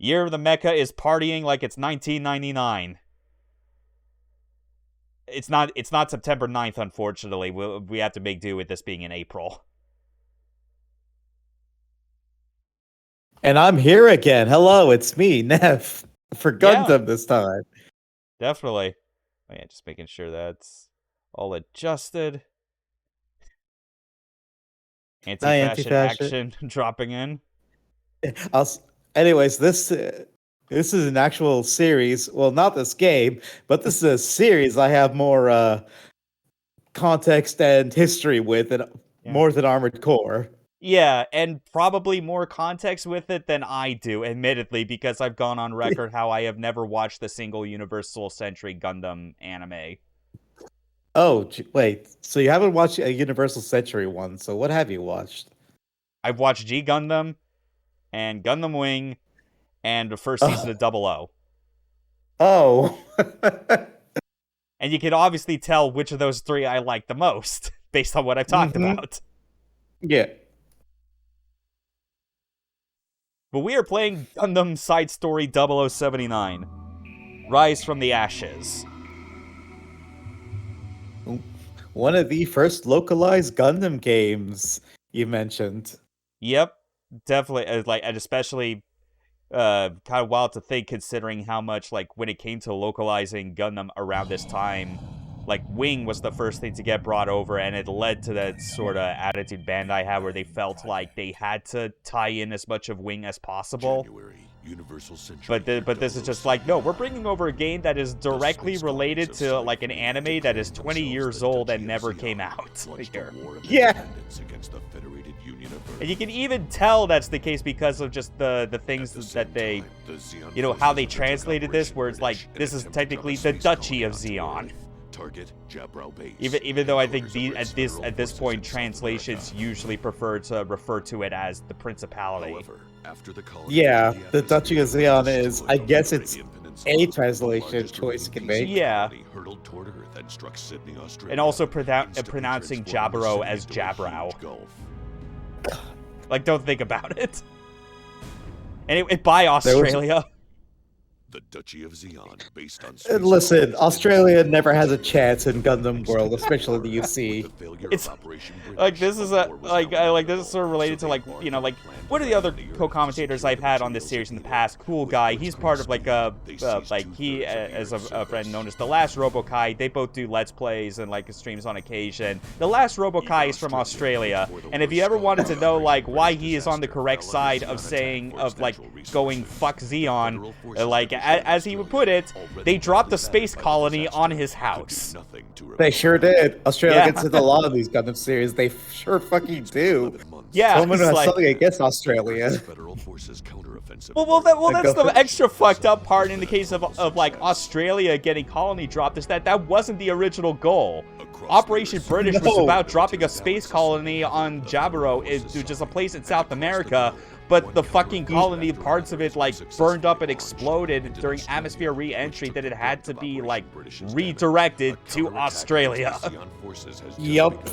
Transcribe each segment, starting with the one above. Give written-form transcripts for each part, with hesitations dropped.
Year of the Mecha is partying like it's 1999. It's not September 9th, unfortunately. We have to make do with this being in April. And I'm here again. Hello, it's me, Neff, for Gundam this time. Definitely. Oh, yeah, just making sure that's all adjusted. Anti-fashion action dropping in. Anyways, this is an actual series. Well, not this game, but this is a series I have more context and history with, and more than Armored Core. Yeah, and probably more context with it than I do, admittedly, because I've gone on record how I have never watched the single Universal Century Gundam anime. Oh, wait. So you haven't watched a Universal Century one, so what have you watched? I've watched G Gundam, and Gundam Wing, and the first season of 00. Oh. And you can obviously tell which of those three I like the most, based on what I've talked about. Yeah. But we are playing Gundam Side Story 0079. Rise from the Ashes. One of the first localized Gundam games you mentioned. Yep, definitely. And especially kind of wild to think, considering how much, like, when it came to localizing Gundam around this time, like, Wing was the first thing to get brought over, and it led to that sort of attitude Bandai had where they felt like they had to tie in as much of Wing as possible. But this is just like, no, we're bringing over a game that is directly related to, like, an anime that is 20 years old and never came out. Yeah. And you can even tell that's the case because of just the things that they, you know, how they translated this, where it's like, this is technically the Duchy of Zeon. Even though I think at this point translations usually prefer to refer to it as the Principality. Yeah, the Duchy of Zeon is, I guess it's a translation choice you can make. Yeah. And also pronouncing Jaburo as Jabrao. Like, don't think about it. Anyway, bye, Australia. The Duchy of Zeon, based on listen, Australia never has a chance in Gundam World, especially the UC. It's like this is this is sort of related to, like, you know, like, one of the other co-commentators I've had on this series in the past, Cool Guy. He's part of like he as a friend known as The Last Robokai. They both do Let's Plays and like streams on occasion. The Last Robokai is from Australia, and if you ever wanted to know like why he is on the correct side of saying like going fuck Zeon, like, as he would put it, they dropped a space colony on his house. They sure did. Australia gets into a lot of these Gundam series. They sure fucking do. Yeah, someone has something against Australia. Well, that's the extra fucked up part in the case of like Australia getting colony dropped, is that wasn't the original goal. Operation British was about dropping a space colony on Jaburo, which is a place in South America. But the fucking colony, parts of it, like, burned up and exploded during atmosphere re-entry, that it had to be, like, redirected to Australia. Yup.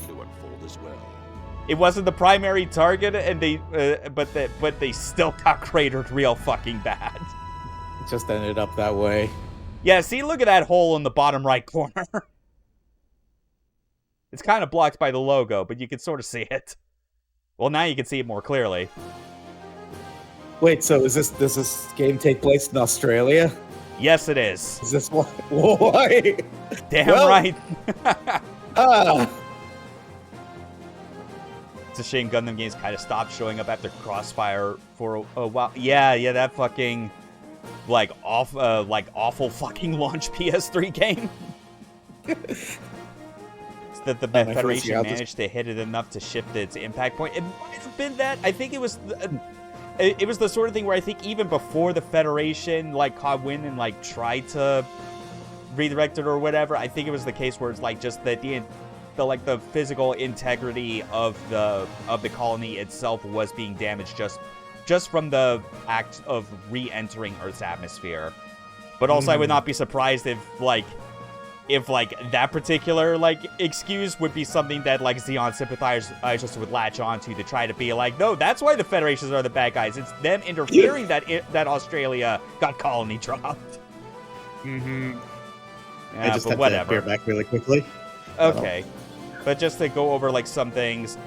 It wasn't the primary target, and but they still got cratered real fucking bad. It just ended up that way. Yeah, see, look at that hole in the bottom right corner. It's kind of blocked by the logo, but you can sort of see it. Well, now you can see it more clearly. Wait, so does this game take place in Australia? Yes, it is. Is this why? Damn right. It's a shame Gundam games kind of stopped showing up after Crossfire for a while. Yeah, that fucking like awful fucking launch PS3 game. It's that the Federation managed to hit it enough to shift its impact point. It might have been that. I think it was. It was the sort of thing where I think even before the Federation, like, caught wind and, like, tried to redirect it or whatever, I think it was the case where it's, like, just that the physical integrity of the colony itself was being damaged just from the act of re-entering Earth's atmosphere. But also, I would not be surprised if if like that particular like excuse would be something that like Zeon sympathizers would latch onto to try to be like, no, that's why the Federations are the bad guys. It's them interfering that Australia got colony dropped. Mm-hmm. Yeah, I just but have whatever. to bear back really quickly. Okay, but just to go over like some things,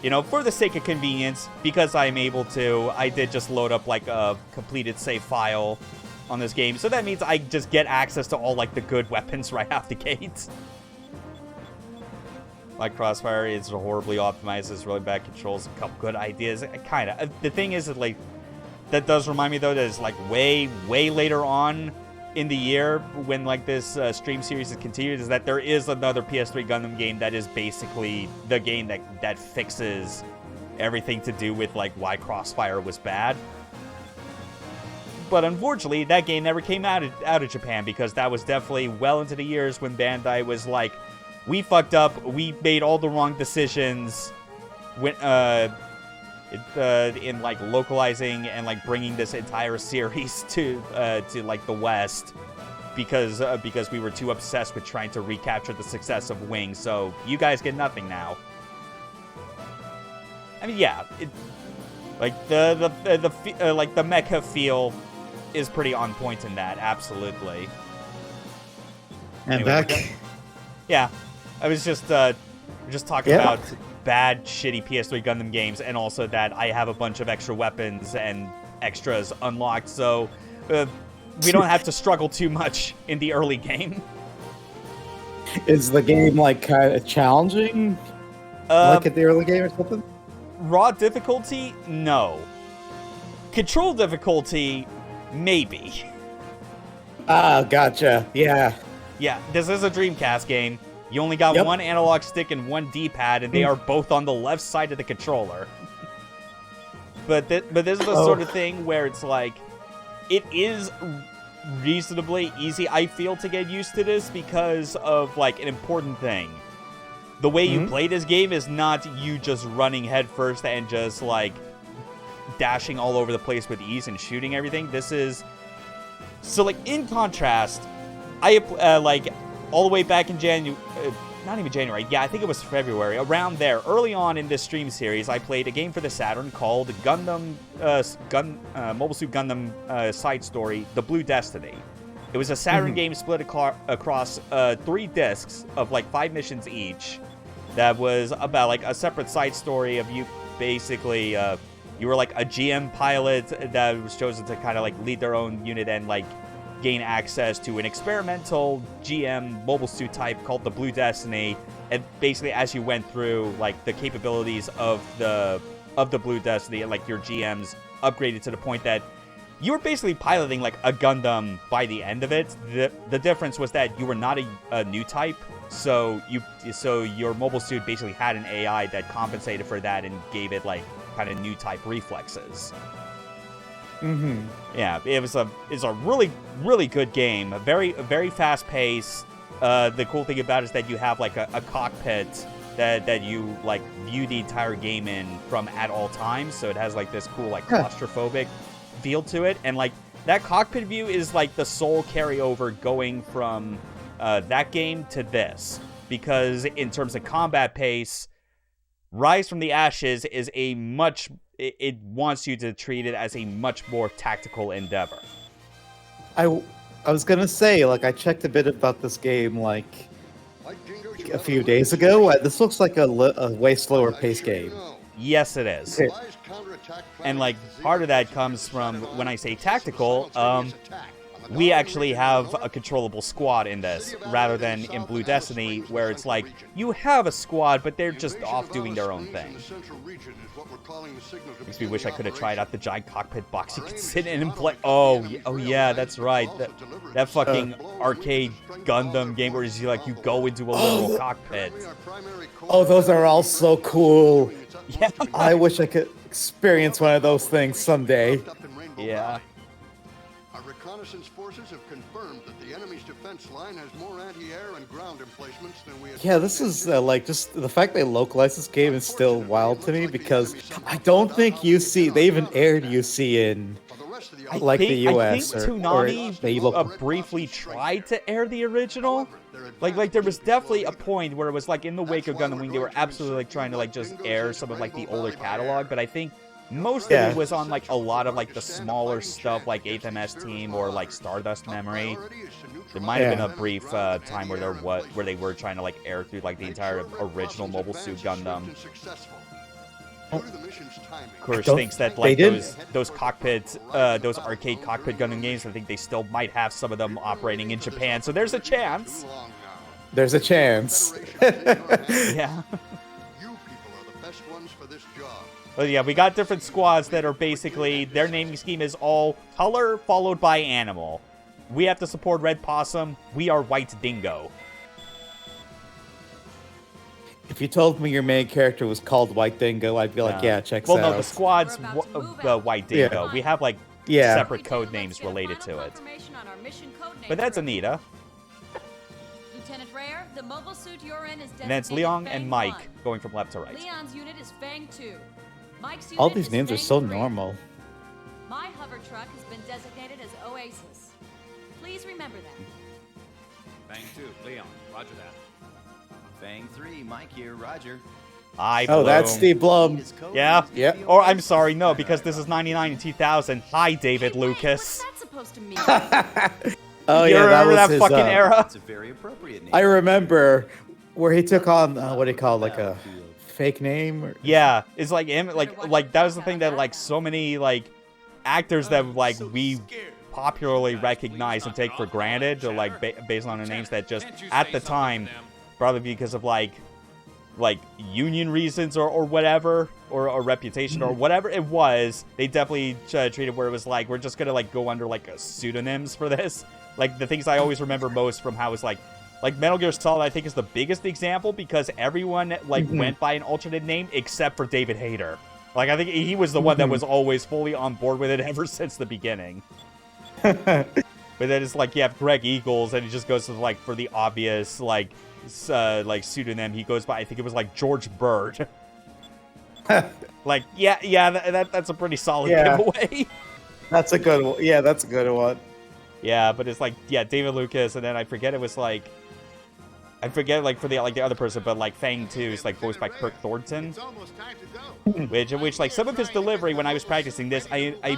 you know, for the sake of convenience, because I'm able to, I did just load up like a completed save file on this game, so that means I just get access to all like the good weapons right out the gate. Like Crossfire is horribly optimized, it's really bad controls, a couple good ideas, kind of. The thing is that like that does remind me though that it's like way later on in the year when like this stream series is continued, is that there is another PS3 Gundam game that is basically the game that fixes everything to do with like why Crossfire was bad. But unfortunately, that game never came out of Japan, because that was definitely well into the years when Bandai was like, we fucked up, we made all the wrong decisions when in like localizing and like bringing this entire series to like the West, because we were too obsessed with trying to recapture the success of Wing. So you guys get nothing now. I mean, yeah, like the Mecha feel is pretty on point in that, absolutely. And Anyway, back. Yeah, I was just talking about bad, shitty PS3 Gundam games, and also that I have a bunch of extra weapons and extras unlocked, so we don't have to struggle too much in the early game. Is the game like kind of challenging, like at the early game or something? Raw difficulty, no. Control difficulty, maybe. Ah, gotcha. Yeah. Yeah, this is a Dreamcast game. You only got one analog stick and one D-pad, and they are both on the left side of the controller. But this is the sort of thing where it's like, it is reasonably easy, I feel, to get used to this because of like an important thing. The way you play this game is not you just running headfirst and just like dashing all over the place with ease and shooting everything. This is so like in contrast, I like all the way back in not even January, yeah, I think it was February, around there, early on in this stream series, I played a game for the Saturn called Mobile Suit Gundam Side Story, The Blue Destiny. It was a Saturn game split across 3 discs of like 5 missions each. That was about like a separate side story of you basically, you were like a GM pilot that was chosen to kind of like lead their own unit and like gain access to an experimental GM mobile suit type called the Blue Destiny, and basically as you went through like the capabilities of the Blue Destiny, and like your GMs upgraded to the point that you were basically piloting like a Gundam by the end of it. The difference was that you were not a new type, so your mobile suit basically had an AI that compensated for that and gave it like kind of new type reflexes. Yeah, it's a really good game. A very fast pace. The cool thing about it is that you have like a cockpit that you like view the entire game in from at all times. So it has like this cool like claustrophobic feel to it, and like that cockpit view is like the sole carryover going from that game to this, because in terms of combat pace, Rise from the Ashes is it wants you to treat it as a much more tactical endeavor. I was gonna say, like, I checked a bit about this game like a few days ago. This looks like a way slower paced game. Yes, it is. And like part of that comes from when I say tactical, we actually have a controllable squad in this, rather than in Blue Destiny, where it's like, you have a squad, but they're just off doing their own thing. Makes me wish I could have tried out the giant cockpit box you could sit in and play. Oh yeah, that's right. That fucking arcade Gundam game where you go into a literal cockpit. Oh, those are all so cool. Yeah. I wish I could experience one of those things someday. Yeah. Our reconnaissance forces have confirmed that the enemy's defense line has more anti-air and ground emplacements than we had. Yeah, this is like just the fact they localized this game is still wild to me, because I don't think they even aired UC in like the US I think Toonami they look briefly tried to air the original. Like there was definitely a point where it was like in the wake of Gundam Wing, they were absolutely like trying to like just air some of like the older catalog, but I think most of it was on like a lot of like the smaller stuff like 8th MS Team or like Stardust Memory. There might have been a brief time where they were trying to like air through like the entire original Mobile Suit Gundam. Of course, thinks that like those cockpit, those arcade cockpit Gundam games, I think they still might have some of them operating in Japan. So there's a chance. There's a chance. Yeah. But yeah, we got different squads that are basically, their naming scheme is all color followed by animal. We have to support Red Possum. We are White Dingo. If you told me your main character was called White Dingo, I'd be like, yeah, checks out. Well, no, the squad's the White Dingo. We have, like, separate code names related to it. But that's Anita. Lieutenant Rare, the mobile suit you're in is And then it's Leon and Mike going from left to right. Leon's unit is Fang 2. Mike's unit All these is names are Fang so 3. normal. My hover truck has been designated as Oasis. Please remember that. Fang 2, Leon, roger that. Fang 3, Mike here, roger. Hi, Oh, Bloom. that's Steve Blum. Yeah? Yep. Or, I'm sorry, no, because this is 99 and 2000. Hi, David Hey, wait, Lucas. what's that supposed to mean? Oh, You yeah, remember that his, fucking era? It's a very appropriate name. I remember where he took on, what do you call it, like a fake name? Or... Yeah, it's like him, like that was the thing that like so many like actors that like we popularly recognize and take for granted, or like based on their names that just at the time, probably because of like union reasons or whatever, or reputation or whatever it was, they definitely treated where it was like we're just gonna like go under like pseudonyms for this. Like the things I always remember most from how it's like Metal Gear Solid, I think, is the biggest example because everyone like went by an alternate name except for David Hayter. Like I think he was the one that was always fully on board with it ever since the beginning. But then it's like you have Greg Eagles, and he just goes to like for the obvious like pseudonym. He goes by, I think it was like George Bird. Like that's a pretty solid giveaway. That's a good one. Yeah, that's a good one. Yeah, but it's like David Lucas, and then I forget like for the like the other person, but like Fang 2 is like voiced by Kirk Thornton. Which like some of his delivery when I was practicing this, I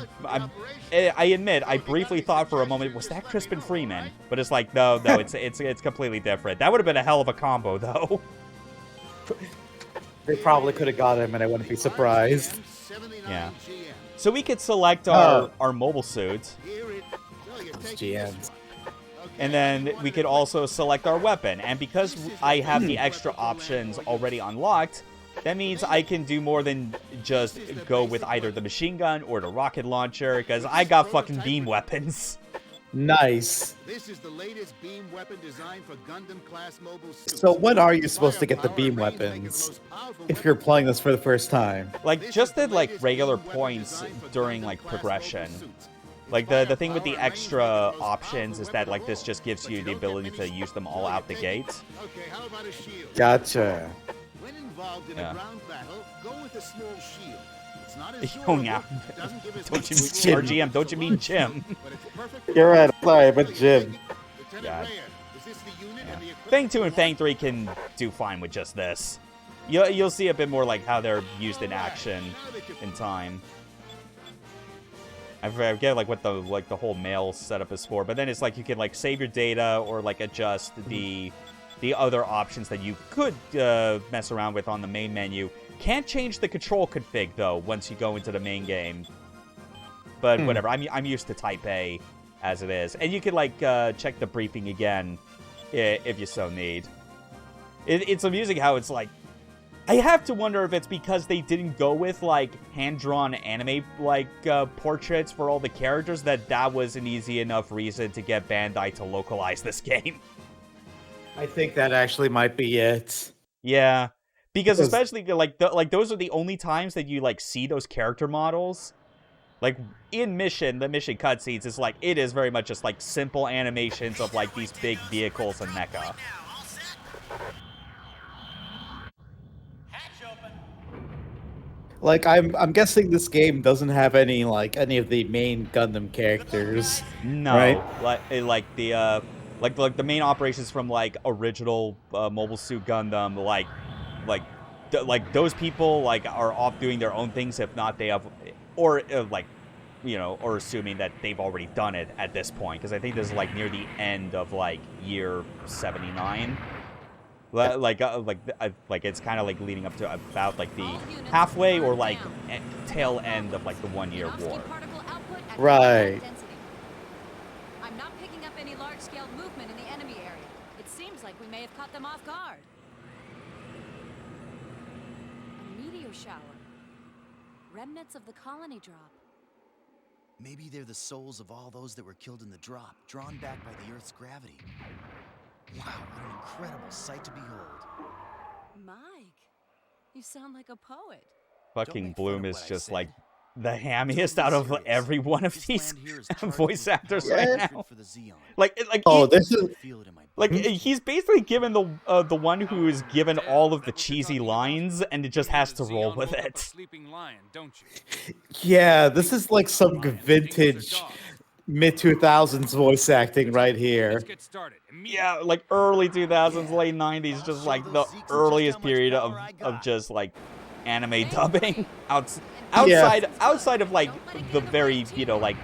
admit I briefly thought for a moment, was that Crispin Freeman? But it's like no, it's completely different. That would have been a hell of a combo though. They probably could have got him, and I wouldn't be surprised. Yeah. So we could select our mobile suit. GMs. And then we could also select our weapon. And because I have the extra options already unlocked, that means I can do more than just go with either the machine gun or the rocket launcher, because I got fucking beam weapons. Nice. This is the latest beam weapon design for Gundam class mobile suits. So when are you supposed to get the beam weapons? If you're playing this for the first time. Like, just at, like, regular points during, like, progression. Like, the thing with the extra options is that, like, this just gives you the ability to use them all out the gate. Okay, how about a shield? Gotcha. When involved in a ground battle, go with a small shield. It's not as Oh, yeah. Don't you mean RGM? Don't you mean Jim? You're right. Sorry, but Jim. God. Fang 2 and Fang 3 can do fine with just this. You'll see a bit more like how they're used in action in time. I forget like what the whole mail setup is for, but then it's like you can like save your data or like adjust the other options that you could mess around with on the main menu. Can't change the control config though once you go into the main game. But whatever, I'm used to Type A as it is, and you can like check the briefing again if you so need. It's amusing how it's like. I have to wonder if it's because they didn't go with, like, hand-drawn anime, like, portraits for all the characters, that was an easy enough reason to get Bandai to localize this game. I think that actually might be it. Yeah. Because especially, like, those are the only times that you, like, see those character models. Like, in the mission cutscenes, is like, it is very much just, like, simple animations of, like, these big vehicles and mecha. Like I'm guessing this game doesn't have any of the main Gundam characters. No, Right? like the main operations from like original Mobile Suit Gundam, like those people like are off doing their own things. If not, they have, or or assuming that they've already done it at this point, because I think this is like near the end of like year 79. Like it's kind of like leading up to about like the halfway or like tail end of like the 1 year war. Right. I'm not picking up any large-scale movement in the enemy area. It seems like we may have caught them off guard. A meteor shower. Remnants of the colony drop. Maybe they're the souls of all those that were killed in the drop, drawn back by the Earth's gravity. Wow, what an incredible sight to behold. Mike, you sound like a poet. Fucking make fun Bloom of is what I just said. like the hammiest out of every one of This these land here is voice charged with actors power right hatred now. for the Zeon. Oh, this is I feel it in my Like bones. he's basically given the one who is given all of the cheesy lines, and it just has to roll with it. Sleeping lion, don't you? yeah, this is like some vintage mid 2000s voice acting right here. Let's get started. Yeah, like early 2000s, late 90s, just like the earliest period of just like anime dubbing. Outside of like the very like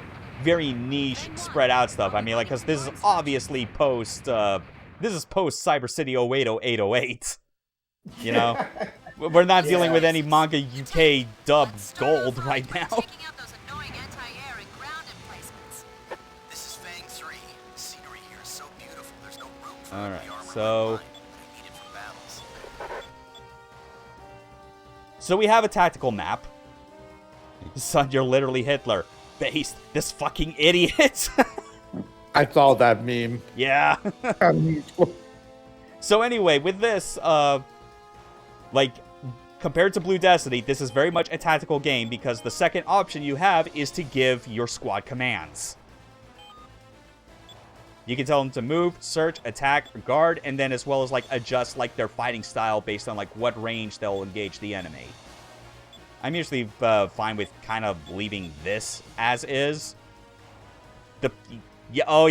very niche spread out stuff. I mean, like, because this is obviously post Cyber City 080808. You know, we're not dealing with any manga UK dubbed gold right now. Taking out those annoying anti-air and ground emplacements. This is Fang 3. The scenery here is so beautiful, there's no room for All the right, armor so line. We need it for battles. so we have a tactical map. Son, you're literally Hitler. Based this fucking idiot. I saw that meme. Yeah. So anyway, with this, like, compared to Blue Destiny, this is very much a tactical game because the second option you have is to give your squad commands. You can tell them to move, search, attack, guard, and then as well as, like, adjust, like, their fighting style based on, like, what range they'll engage the enemy. I'm usually fine with kind of leaving this as is. Kyo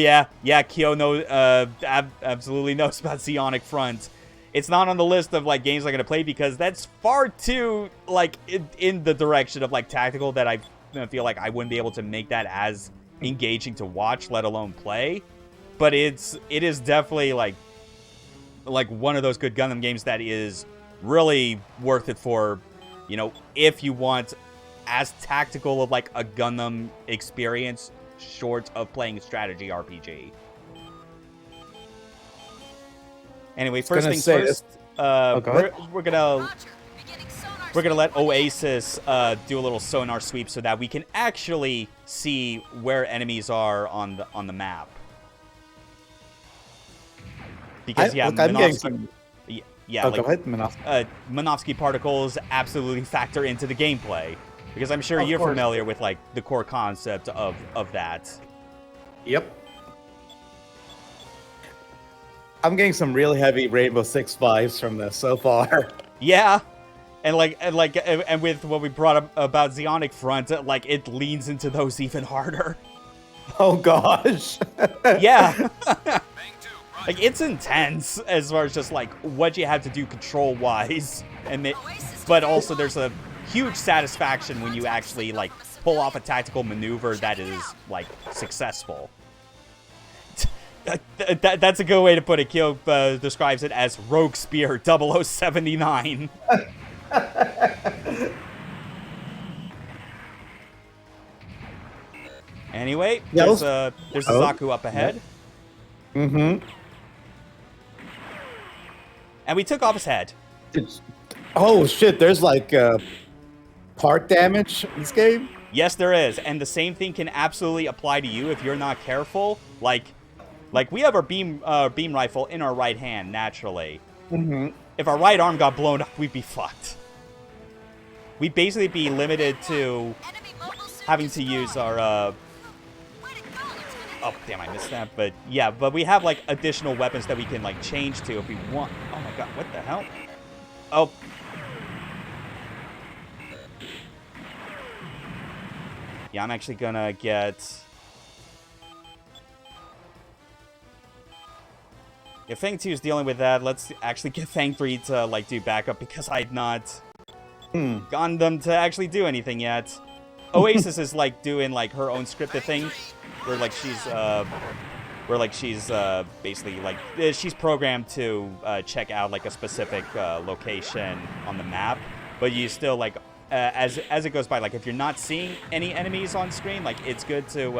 absolutely knows about Zeonic Front. It's not on the list of like games I'm gonna play because that's far too like in the direction of like tactical that I feel like I wouldn't be able to make that as engaging to watch, let alone play. But it is definitely like one of those good Gundam games that is really worth it for. You know, if you want as tactical of like a Gundam experience, short of playing a strategy RPG. Anyway, first things first, we're gonna let Oasis do a little sonar sweep so that we can actually see where enemies are on the map. Because I'm getting some. Yeah, go ahead, Minovsky. Minovsky particles absolutely factor into the gameplay. Because I'm sure you're familiar with, like, the core concept of that. Yep. I'm getting some really heavy Rainbow Six vibes from this so far. Yeah. And with what we brought up about Zeonic Front, like, it leans into those even harder. Oh, gosh. Yeah. Like, it's intense as far as just, like, what you have to do control-wise. But also, there's a huge satisfaction when you actually, like, pull off a tactical maneuver that is, like, successful. That's a good way to put it. Kyo describes it as Rogue Spear 0079. Anyway, there's a Zaku up ahead. Mm-hmm. And we took off his head. Oh shit, there's like part damage in this game? Yes, there is. And the same thing can absolutely apply to you if you're not careful. Like we have our beam rifle in our right hand, naturally. Mm-hmm. If our right arm got blown up, we'd be fucked. We'd basically be limited to having to use our oh, damn, I missed that. But yeah, but we have, like, additional weapons that we can, like, change to if we want. Oh, my God, what the hell? Oh. Yeah, I'm actually gonna get... If Fang 2 is dealing with that, let's actually get Fang 3 to, like, do backup, because I've not gotten them to actually do anything yet. Oasis is, like, doing, like, her own scripted thing, where, like, she's basically, like, she's programmed to check out, like, a specific location on the map, but you still, like, as it goes by, like, if you're not seeing any enemies on screen, like, it's good to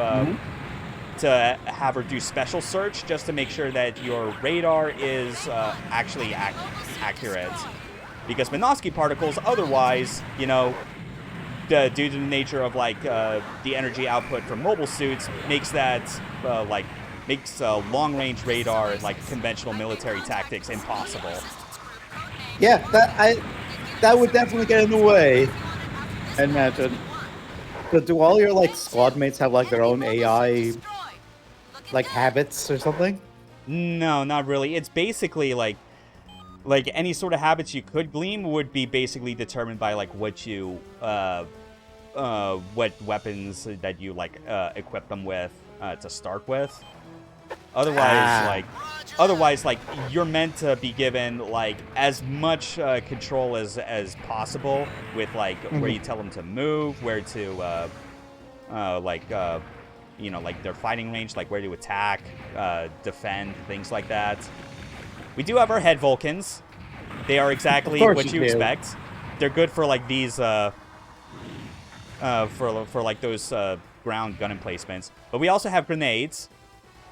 have her do special search just to make sure that your radar is actually accurate. Because Minovsky particles, otherwise, you know, due to the nature of, like, the energy output from mobile suits, makes that, makes long-range radar and, like, conventional military tactics impossible. Yeah, that would definitely get in the way. I imagine. But do all your, like, squad mates have, like, their own AI, like, habits or something? No, not really. It's basically, like any sort of habits you could glean would be basically determined by, like, what you, what weapons that you, like, equip them with to start with. Otherwise, like, you're meant to be given, like, as much control as possible with, like, where you tell them to move, where to, you know, like, their fighting range, like, where to attack, defend, things like that. We do have our head Vulcans. They are exactly what you expect. They're good for, like, these, for like, those, ground gun emplacements. But we also have grenades.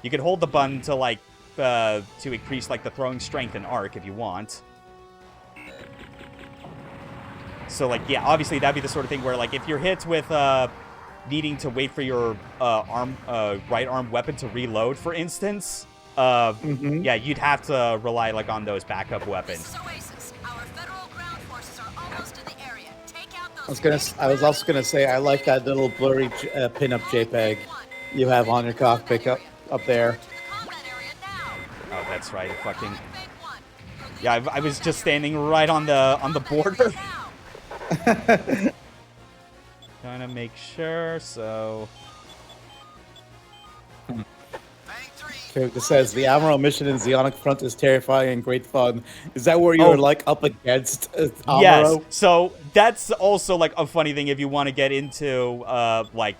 You can hold the button to, like, to increase, like, the throwing strength and arc if you want. So, like, yeah, obviously that'd be the sort of thing where, like, if you're hit with, needing to wait for your, right arm weapon to reload, for instance, yeah, you'd have to rely, like, on those backup weapons. I was also gonna say, I like that little blurry pin-up JPEG you have on your cockpit up there. Oh, that's right. Fucking. Yeah, I was just standing right on the border. Trying to make sure. So. Character says the Admiral mission in Zeonic Front is terrifying and great fun. Is that where you're like up against Amuro? Yes. So that's also like a funny thing if you want to get into like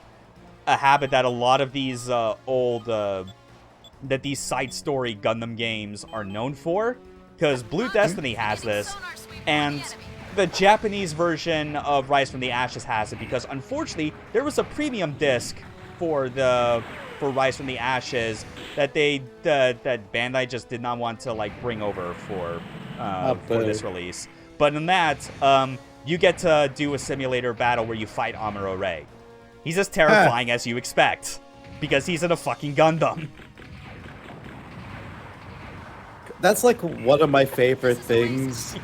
a habit that a lot of these old that these side story Gundam games are known for, because Blue Destiny has this, and the Japanese version of Rise from the Ashes has it, because unfortunately there was a premium disc for Rise from the Ashes that that Bandai just did not want to like bring over for this release. But in that, you get to do a simulator battle where you fight Amuro Ray. He's as terrifying as you expect, because he's in a fucking Gundam. That's like one of my favorite things.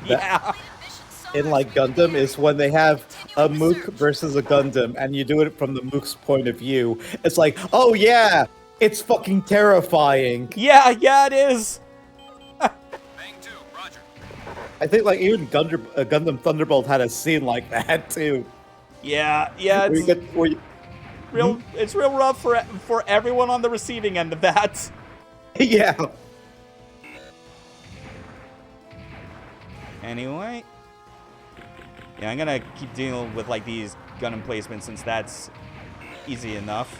In like Gundam is when they have a Mook versus a Gundam, and you do it from the Mook's point of view. It's like, oh yeah, it's fucking terrifying. Yeah, it is. I think like even Gundam Thunderbolt had a scene like that too. Yeah, it's real rough for everyone on the receiving end of that. Yeah. Anyway. Yeah, I'm gonna keep dealing with like these gun emplacements since that's easy enough.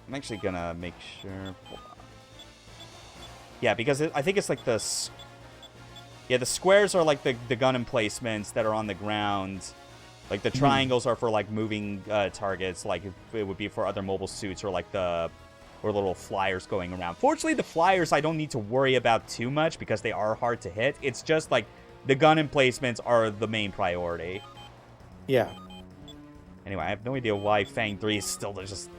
I'm actually gonna make sure. Yeah, because I think it's like the squares are like the gun emplacements that are on the ground. Like the triangles are for like moving targets, like it would be for other mobile suits or like or little flyers going around. Fortunately, the flyers I don't need to worry about too much because they are hard to hit. It's just like the gun emplacements are the main priority. Yeah. Anyway, I have no idea why Fang 3 is still just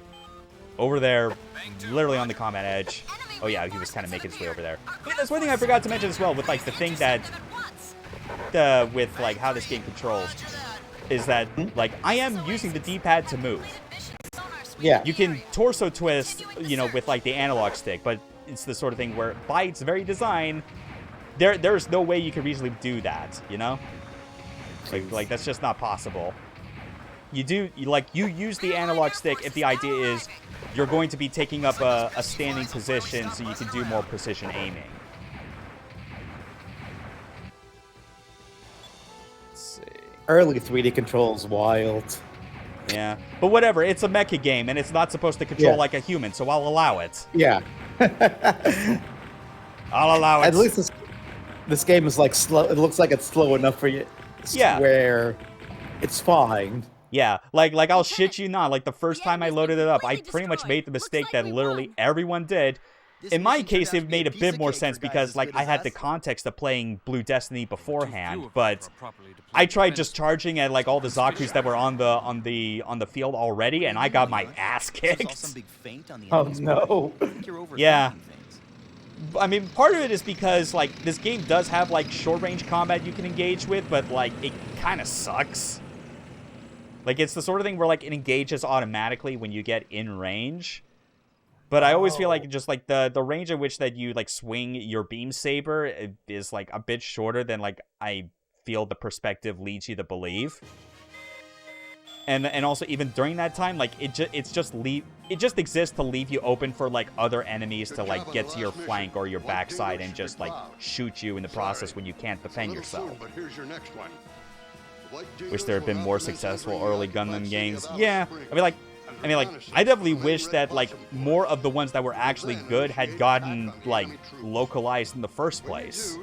over there, literally on the combat edge. Oh yeah, he was kind of making his way over there. But there's one thing I forgot to mention as well with like the thing that with like how this game controls is that like I am using the D-pad to move. Yeah. You can torso twist, you know, with like the analog stick, but it's the sort of thing where by its very design, there's no way you can reasonably do that, you know? Like that's just not possible. You use the analog stick if the idea is you're going to be taking up a standing position so you can do more precision aiming. Let's see. Early 3D controls wild. Yeah, but whatever. It's a mecha game, and it's not supposed to control like a human, so I'll allow it. Yeah. I'll allow it. At least this game is like slow. It looks like it's slow enough for you. Yeah. Where it's fine. Yeah, like I'll shit you not. Like the first time I loaded it up, I pretty much made the mistake that literally everyone did. In my case, it made a bit more sense because like I had the context of playing Blue Destiny beforehand, but I tried just charging at like all the Zakus that were on the field already, and I got my ass kicked. Oh no. Yeah. I mean, part of it is because like this game does have like short-range combat you can engage with, but like it kind of sucks. Like it's the sort of thing where like it engages automatically when you get in range. But I always feel like just like the range at which that you like swing your beam saber is like a bit shorter than like I feel the perspective leads you to believe. And also even during that time, like it just exists to leave you open for like other enemies to like get to your flank or your backside and just like shoot you in the process when you can't defend yourself. Wish there had been more successful early Gundam games. Yeah, I mean, I definitely wish that, like, more of the ones that were actually good had gotten, like, localized in the first place.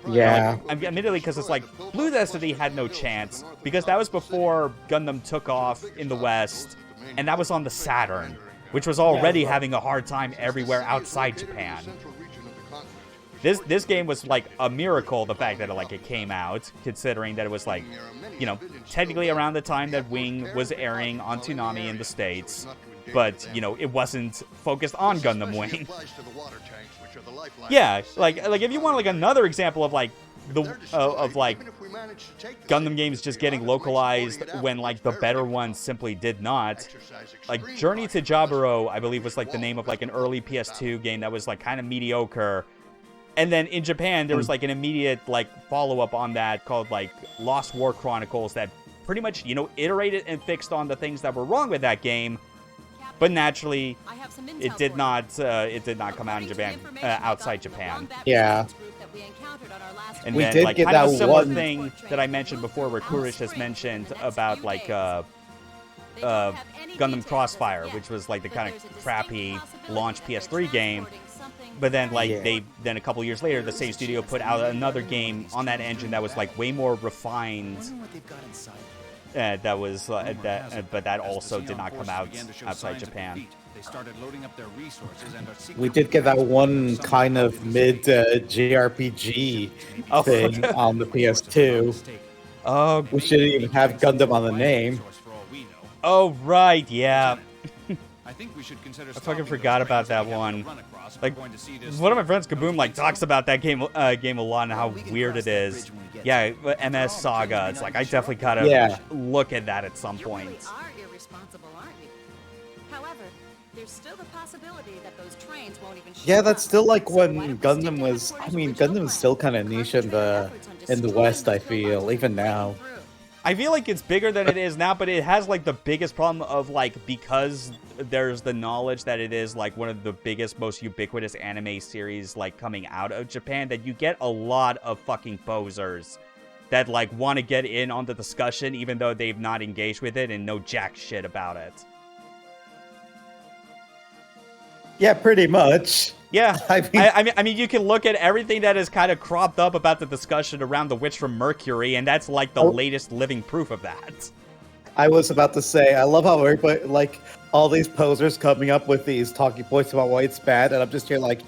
Yeah. Like, admittedly, because it's like, Blue Destiny had no chance, because that was before Gundam took off in the West, and that was on the Saturn, which was already having a hard time everywhere outside Japan. This game was like a miracle, the fact that it came out, considering that it was like, you know, technically around the time that Wing was airing on Toonami in the States, but, you know, it wasn't focused on Gundam Wing. Yeah, like if you want like another example of like Gundam games just getting localized when like the better ones simply did not, like Journey to Jaburo, I believe was like the name of like an early PS2 game that was like kind of mediocre. And then in Japan, there was like an immediate like follow-up on that called like Lost War Chronicles that pretty much, you know, iterated and fixed on the things that were wrong with that game. But naturally, it did not come out in Japan, outside Japan. Yeah. And we then did like get kind of that a similar one thing that I mentioned before, where Kurish has mentioned about like Gundam Crossfire, which was like the kind of crappy launch PS3 game. But then, like, then a couple years later, the same studio put out another game on that engine that was, like, way more refined. But that also did not come out outside Japan. We did get that one kind of mid JRPG thing on the PS2. Oh, we shouldn't even have Gundam on the name. Oh, right, yeah. I think we should consider I fucking forgot about that one. Like, one of my friends, Kaboom, like talks about that game a lot and how weird it is. Yeah, MS Saga. It's like I definitely gotta look at that at some point. You really are irresponsible, aren't you? However, there's still the possibility that those trains won't even show up. That's still like when Gundam was. I mean, Gundam is still kind of niche in the West. I feel even now. I feel like it's bigger than it is now, but it has like the biggest problem of like, because there's the knowledge that it is like one of the biggest, most ubiquitous anime series like coming out of Japan, that you get a lot of fucking posers that like want to get in on the discussion even though they've not engaged with it and know jack shit about it. Yeah, pretty much. Yeah, I mean, you can look at everything that is kind of cropped up about the discussion around the Witch from Mercury, and that's like the latest living proof of that. I was about to say, I love how everybody, like, all these posers coming up with these talking points about why it's bad, and I'm just here like,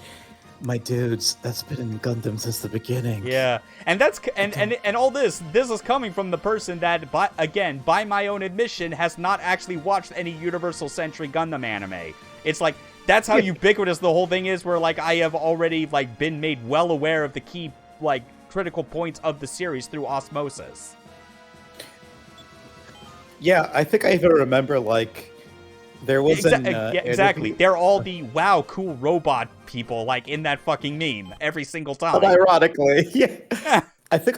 my dudes, that's been in Gundam since the beginning. Yeah, and that's and all this is coming from the person that, by my own admission, has not actually watched any Universal Century Gundam anime. It's like, that's how ubiquitous the whole thing is, where, like, I have already, like, been made well aware of the key, like, critical points of the series through osmosis. Yeah, I think I even remember, like, there was exactly. They're all the, wow, cool robot people, like, in that fucking meme every single time. But ironically, yeah. I think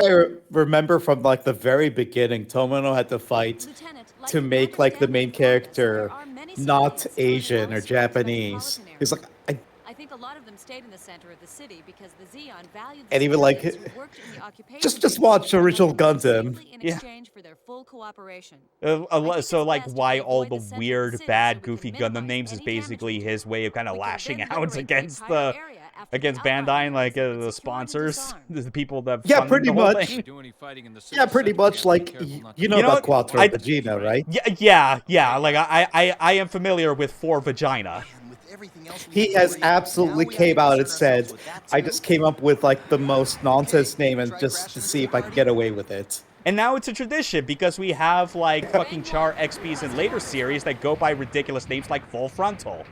remember from like the very beginning, Tomino had to fight Lieutenant, like to the make Captain like the Dan main informed us, there character are many not civilians Asian living or elsewhere in the Japanese. metropolitan He's like, area. I think a lot of them stayed in the center of the city because the Zeon valued the and even like, civilians who worked in the occupation just bases watch and original let them live Gundam. safely in Yeah. exchange for their full cooperation. So like best if why we all avoid the the center of the weird, city so bad, we can goofy Gundam minimize names is any damage basically we do. his way of kind of We can lashing then out liberate the against entire the area after the against Allied Bandai and like areas have been the secured and sponsors, disarmed. the people that Yeah, fund pretty the whole much. thing. Do any fighting in the city Yeah, pretty center, we much have to be like careful not to you know You know about what? Quattro I- Vagina, right? Yeah. Like I am familiar with 4 Vagina. And with everything else we He have to has worry about, absolutely now we have to came out and concern said, ourselves with that "I too?" just came up with like the most nonsense name and try just to crashing see into if the I could get party? away with it." And now it's a tradition because we have like fucking Char XPs in later series that go by ridiculous names like Full Frontal.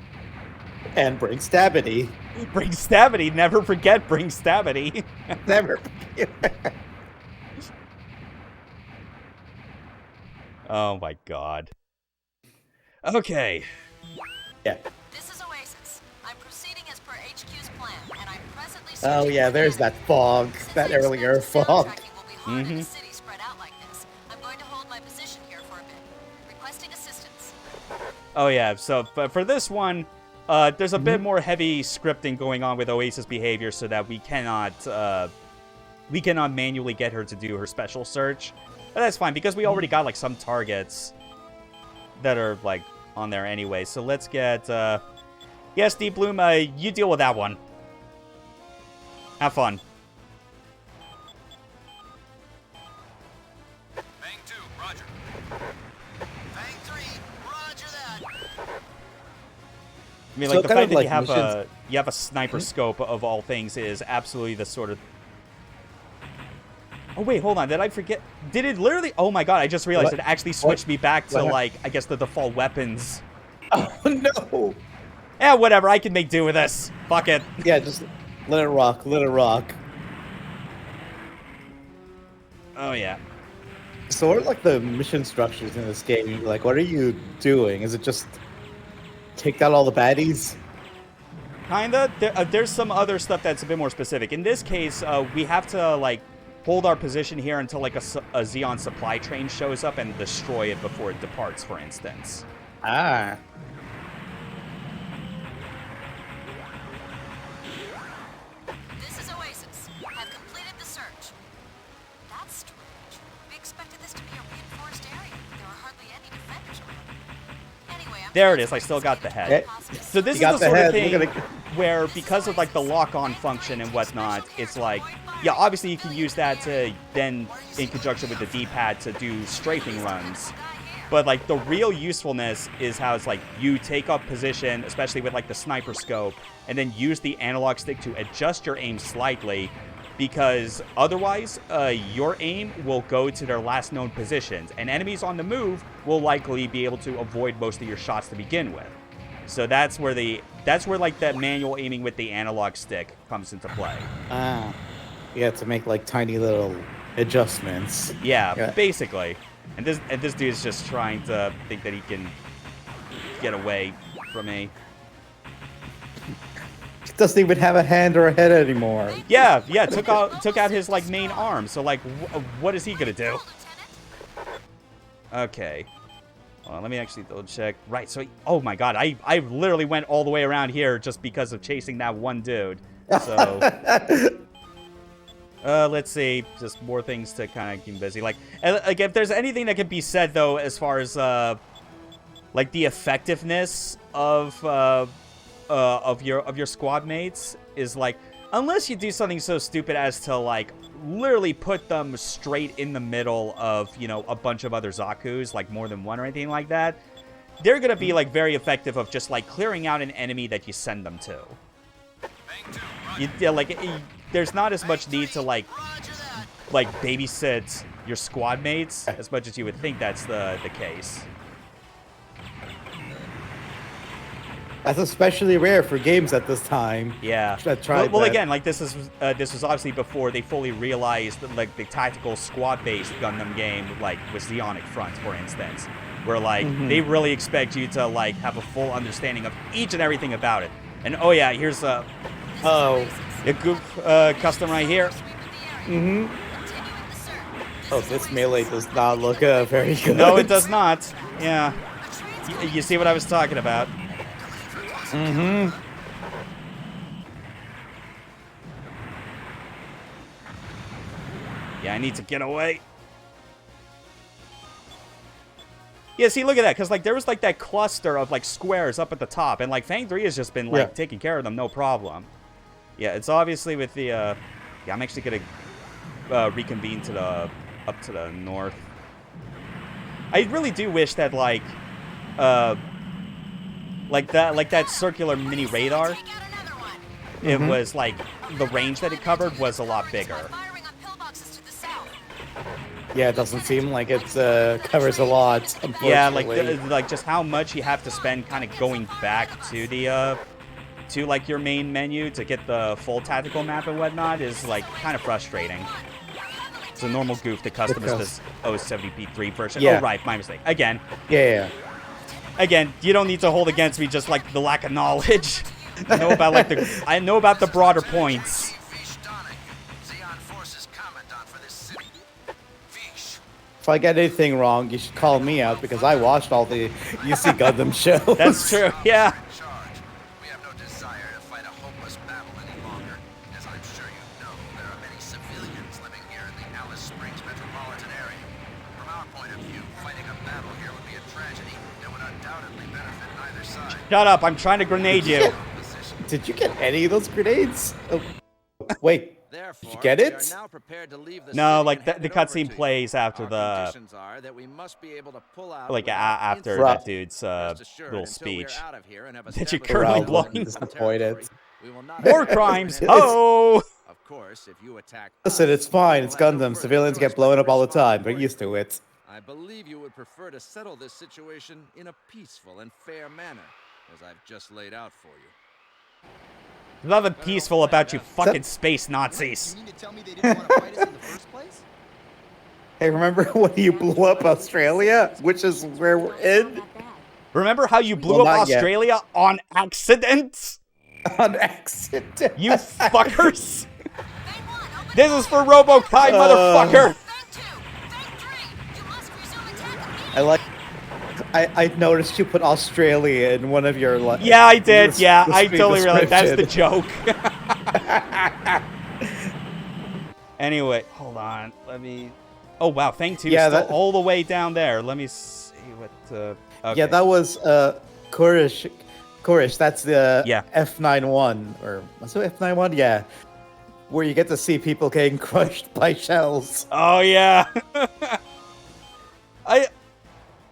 And bring Stabity. Bring Stabity, never forget Bring Stabity. Never. Oh my god. Okay. Yeah. This is Oasis. I'm proceeding as per HQ's plan, and I'm presently Oh searching yeah, for the there's that enemy. fog, Since that I earlier expect fog. soundtracking will be hard in a city spread out like this, I'm going to hold my position here for a bit. Requesting assistance. Oh yeah, so for this one, there's a bit more heavy scripting going on with Oasis behavior so that we cannot manually get her to do her special search. But that's fine because we already got like some targets that are like on there anyway. So let's get yes, Deep Bloom, you deal with that one. Have fun. Bang 2, roger. Bang 3, roger that. I mean, So like the kind fact of that like you have missions- a sniper scope of all things is absolutely the sort of. Oh wait, hold on. Did I forget? Did it literally? Oh my god! I just realized What? it actually switched me back to What? like I guess the default weapons. Oh no. Eh, whatever. I can make do with this. Fuck it. Yeah, just let it rock. Let it rock. Oh yeah. So what are like the mission structures in this game? Like, what are you doing? Is it just take out all the baddies? Kinda. There's some other stuff that's a bit more specific. In this case, we have to like hold our position here until like a Zeon supply train shows up and destroy it before it departs, for instance. Ah. This is Oasis. Have completed the search. That's strange. We expected this to be a reinforced area. There are hardly any defenders around. Anyway, I'm There it is. I still got the head. So this is You got the the sort of head. thing Look at it. where, because of like the lock-on function and whatnot, it's like, yeah, obviously you can use that to then, in conjunction with the D-pad, to do strafing runs. But like the real usefulness is how it's like you take up position, especially with like the sniper scope, and then use the analog stick to adjust your aim slightly, because otherwise your aim will go to their last known positions, and enemies on the move will likely be able to avoid most of your shots to begin with. So that's where like that manual aiming with the analog stick comes into play. Ah. Yeah, to make like tiny little adjustments. Yeah, basically. And this dude's just trying to think that he can get away from me. He doesn't even have a hand or a head anymore. Yeah, took out his like main arm. So like, what is he gonna do? Okay. Well, let me actually double check. Right. So, oh my God, I literally went all the way around here just because of chasing that one dude. So. Let's see, just more things to kind of keep busy. Like if there's anything that can be said though, as far as like the effectiveness of your squad mates, is like, unless you do something so stupid as to like literally put them straight in the middle of, you know, a bunch of other Zaku's, like more than one or anything like that, they're gonna be like very effective of just like clearing out an enemy that you send them to. There's not as much need to like babysit your squad mates as much as you would think that's the case. That's especially rare for games at this time. Yeah. Well, again, like this was obviously before they fully realized that, like, the tactical squad-based Gundam game, like with Zeonic Front, for instance, where like they really expect you to like have a full understanding of each and everything about it. And oh yeah, here's a goof custom right here. Oh, this melee does not look very good. No, it does not. Yeah. You see what I was talking about? Mm-hmm. Yeah, I need to get away. Yeah, see, look at that, because, like, there was, like, that cluster of, like, squares up at the top, and, like, Fang 3 has just been, like, taking care of them, no problem. Yeah, it's obviously with the, yeah, I'm actually gonna reconvene to the, up to the north. I really do wish that, like that circular mini radar, it was, like, the range that it covered was a lot bigger. Yeah, it doesn't seem like it covers a lot. Yeah, like just how much you have to spend kind of going back to the to like your main menu to get the full tactical map and whatnot is like kind of frustrating. It's a normal goof. The custom is the 070p3 version. Yeah. Oh right, my mistake. Again. Yeah. Again, you don't need to hold against me just like the lack of knowledge. I know about like I know about the broader points. If I get anything wrong, you should call me out because I watched all the UC Gundam shows. That's true, yeah. We have no desire to fight a hopeless battle any longer. As I'm sure you know, there are many civilians living here in the Alice Springs metropolitan area. From our point of view, fighting a battle here would be a tragedy that would undoubtedly benefit neither side. Shut up, I'm trying to grenade you. Did you get any of those grenades? Oh, wait. Did you get it? No, like the cutscene plays after the like after that dude's little speech. That you're currently blowing. Disappointed. War crimes. Oh. Of course, if you attack. Listen, it's fine. It's Gundam. Civilians get blown up all the time. They're used to it. I believe you would prefer to settle this situation in a peaceful and fair manner, as I've just laid out for you. Nothing peaceful about you fucking space Nazis. You mean to tell me they didn't want to fight us in the first place? Hey, remember when you blew up Australia? Which is where we're in? Remember how you blew up Australia on accident? On accident. You fuckers. This is for RoboKai, motherfucker. I noticed you put Australia in one of your... Yeah, I did. Yeah, I totally realized. That's the joke. Anyway, hold on. Let me... Oh, wow. Fang 2 is still all the way down there. Let me see what... Okay. Yeah, that was Kurish. That's the F91. Or was it F91? Yeah. Where you get to see people getting crushed by shells. Oh, yeah.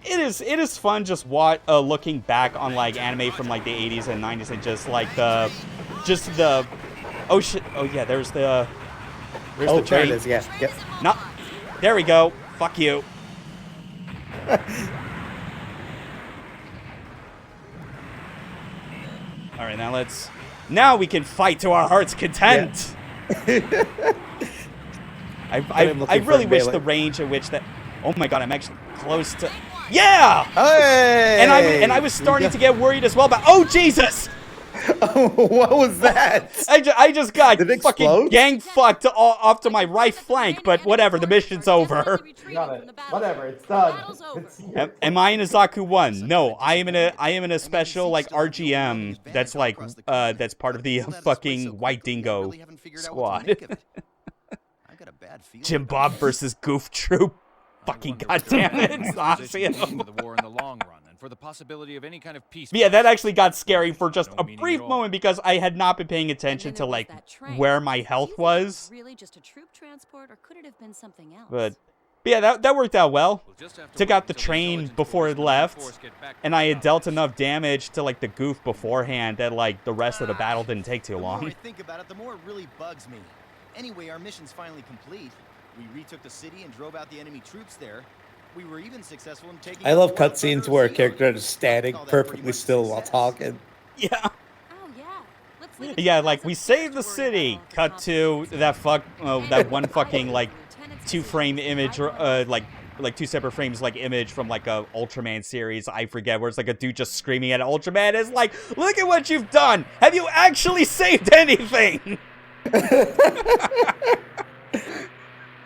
It is fun just looking back on like anime from like the 80s and 90s and just like the oh shit, oh yeah, there's the train. There it is, yeah. Yep. No, there we go. Fuck you. All right, now we can fight to our heart's content. Yeah. I really wish the range at which that. Oh my god, I'm actually close to. Yeah! Hey! And I was starting to get worried as well about. Oh Jesus! Oh, what was that? I just got fucking gang fucked off to my right flank, but whatever, the mission's over. Got it. Whatever, it's done. Am I in a Zaku 1? No, I am in a special like RGM that's like that's part of the fucking White Dingo squad. Jim Bob versus Goof Troop. Fucking goddamn it, the war in the long run and for the possibility of any kind of peace. Yeah, that actually got scary for just a brief moment because I had not been paying attention to like where my health was. Really just a troop transport, or could it have been something else? But yeah, that worked out well. Took out the train before it left, and I had dealt enough damage to like the goof beforehand that like the rest of the battle didn't take too long. The more I think about it, the more it really bugs me. Anyway, our mission's finally complete. We retook the city and drove out the enemy troops there. We were even successful in taking. I love cutscenes where a character is standing perfectly still while talking. Yeah. Oh yeah. Yeah, like we saved the city. Cut to that that one fucking like 2-frame image, like 2 separate frames like image from like a Ultraman series. I forget where it's like a dude just screaming at Ultraman. It's like, look at what you've done. Have you actually saved anything?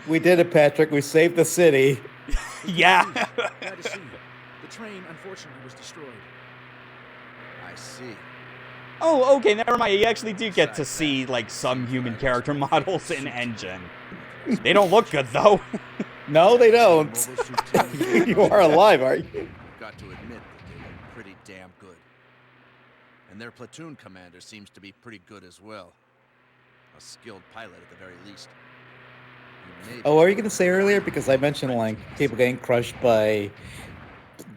We did it, Patrick. We saved the city. Yeah. Glad to see you. The train, unfortunately, was destroyed. I see. Oh, okay, never mind. You actually do get to see, like, some human character models in Engine. They don't look good, though. No, they don't. You are alive, aren't you? I've got to admit that they look pretty damn good. And their platoon commander seems to be pretty good as well. A skilled pilot at the very least. Oh, what were you going to say earlier? Because I mentioned, like, people getting crushed by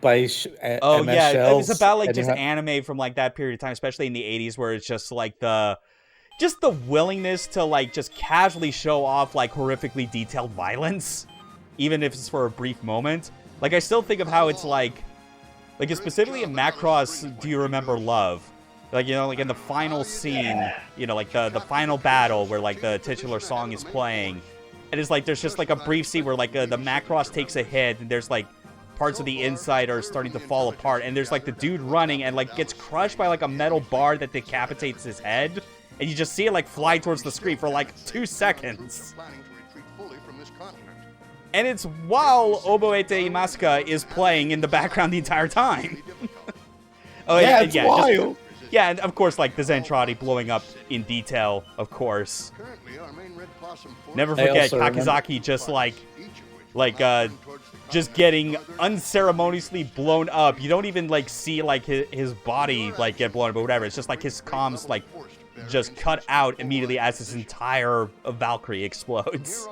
MS Yeah, it was shells, about, like, and just you have- anime from, like, that period of time, especially in the 80s, where it's just, like, the willingness to, like, just casually show off, like, horrifically detailed violence, even if it's for a brief moment. Like, I still think of how it's, like, specifically in Macross, Do You Remember Love? Like, you know, like, in the final scene, you know, like, the final battle where, like, the titular song is playing, and it's, like, there's just, like, a brief scene where, like, the Macross takes a hit, and there's, like, parts of the inside are starting to fall apart, and there's, like, the dude running and, like, gets crushed by, like, a metal bar that decapitates his head, and you just see it, like, fly towards the screen for, like, 2 seconds. And it's while Oboete Masuka is playing in the background the entire time. Yeah, it's wild. Yeah, and of course, like, the Zentradi blowing up in detail, of course. Never forget Kakizaki just, just getting unceremoniously blown up. You don't even, like, see, like, his body, like, get blown up or whatever. It's just, like, his comms, like, just cut out immediately as his entire Valkyrie explodes.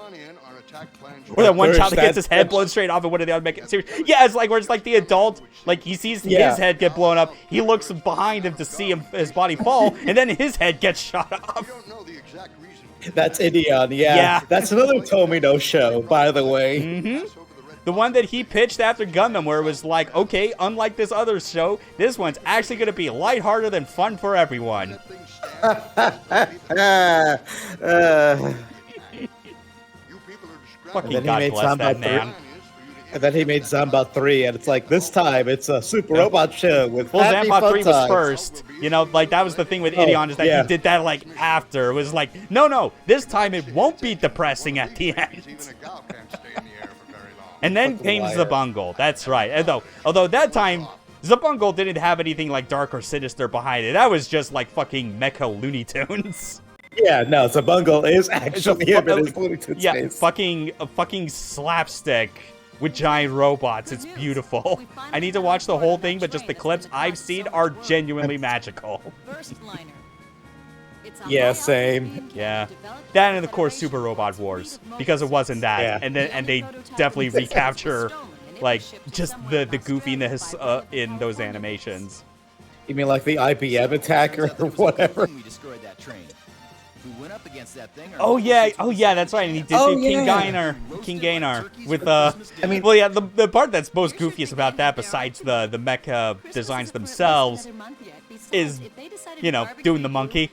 Or that one child that gets his head blown straight off in one of the other Mecha series. Yeah, it's like where it's like the adult, like he sees his head get blown up, he looks behind him to see his body fall, and then his head gets shot off. That's Ideon, yeah. That's another Tomino show, by the way. Mm-hmm. The one that he pitched after Gundam, where it was like, okay, unlike this other show, this one's actually going to be lighthearted and fun for everyone. Fucking God bless that man. And then he made Zambot 3, and it's like, this time it's a Super Robot show with happy Zambot fun 3 was times. first. You know, like, that was the thing with Ideon, is that he did that, like, after. It was like, no, this time it won't be depressing at the end. And then came Zabungle. That's right. Although that time, Zabungle didn't have anything, like, dark or sinister behind it. That was just, like, fucking Mecha Looney Tunes. Yeah, no, Zabungle is actually him in his Looney Tunes face. fucking slapstick with giant robots. It's beautiful. I need to watch the whole thing, but just the clips I've seen are genuinely magical. Yeah, same. Yeah. That and of course Super Robot Wars, because it wasn't that. Yeah. And they definitely recapture, like, just the goofiness in those animations. You mean like the IBM attack or whatever? We destroyed that train. We went up against that thing. Oh yeah, that's right. And he did King Gainar with the part that's most goofiest about that, besides the mecha designs themselves, is, you know, doing the monkey.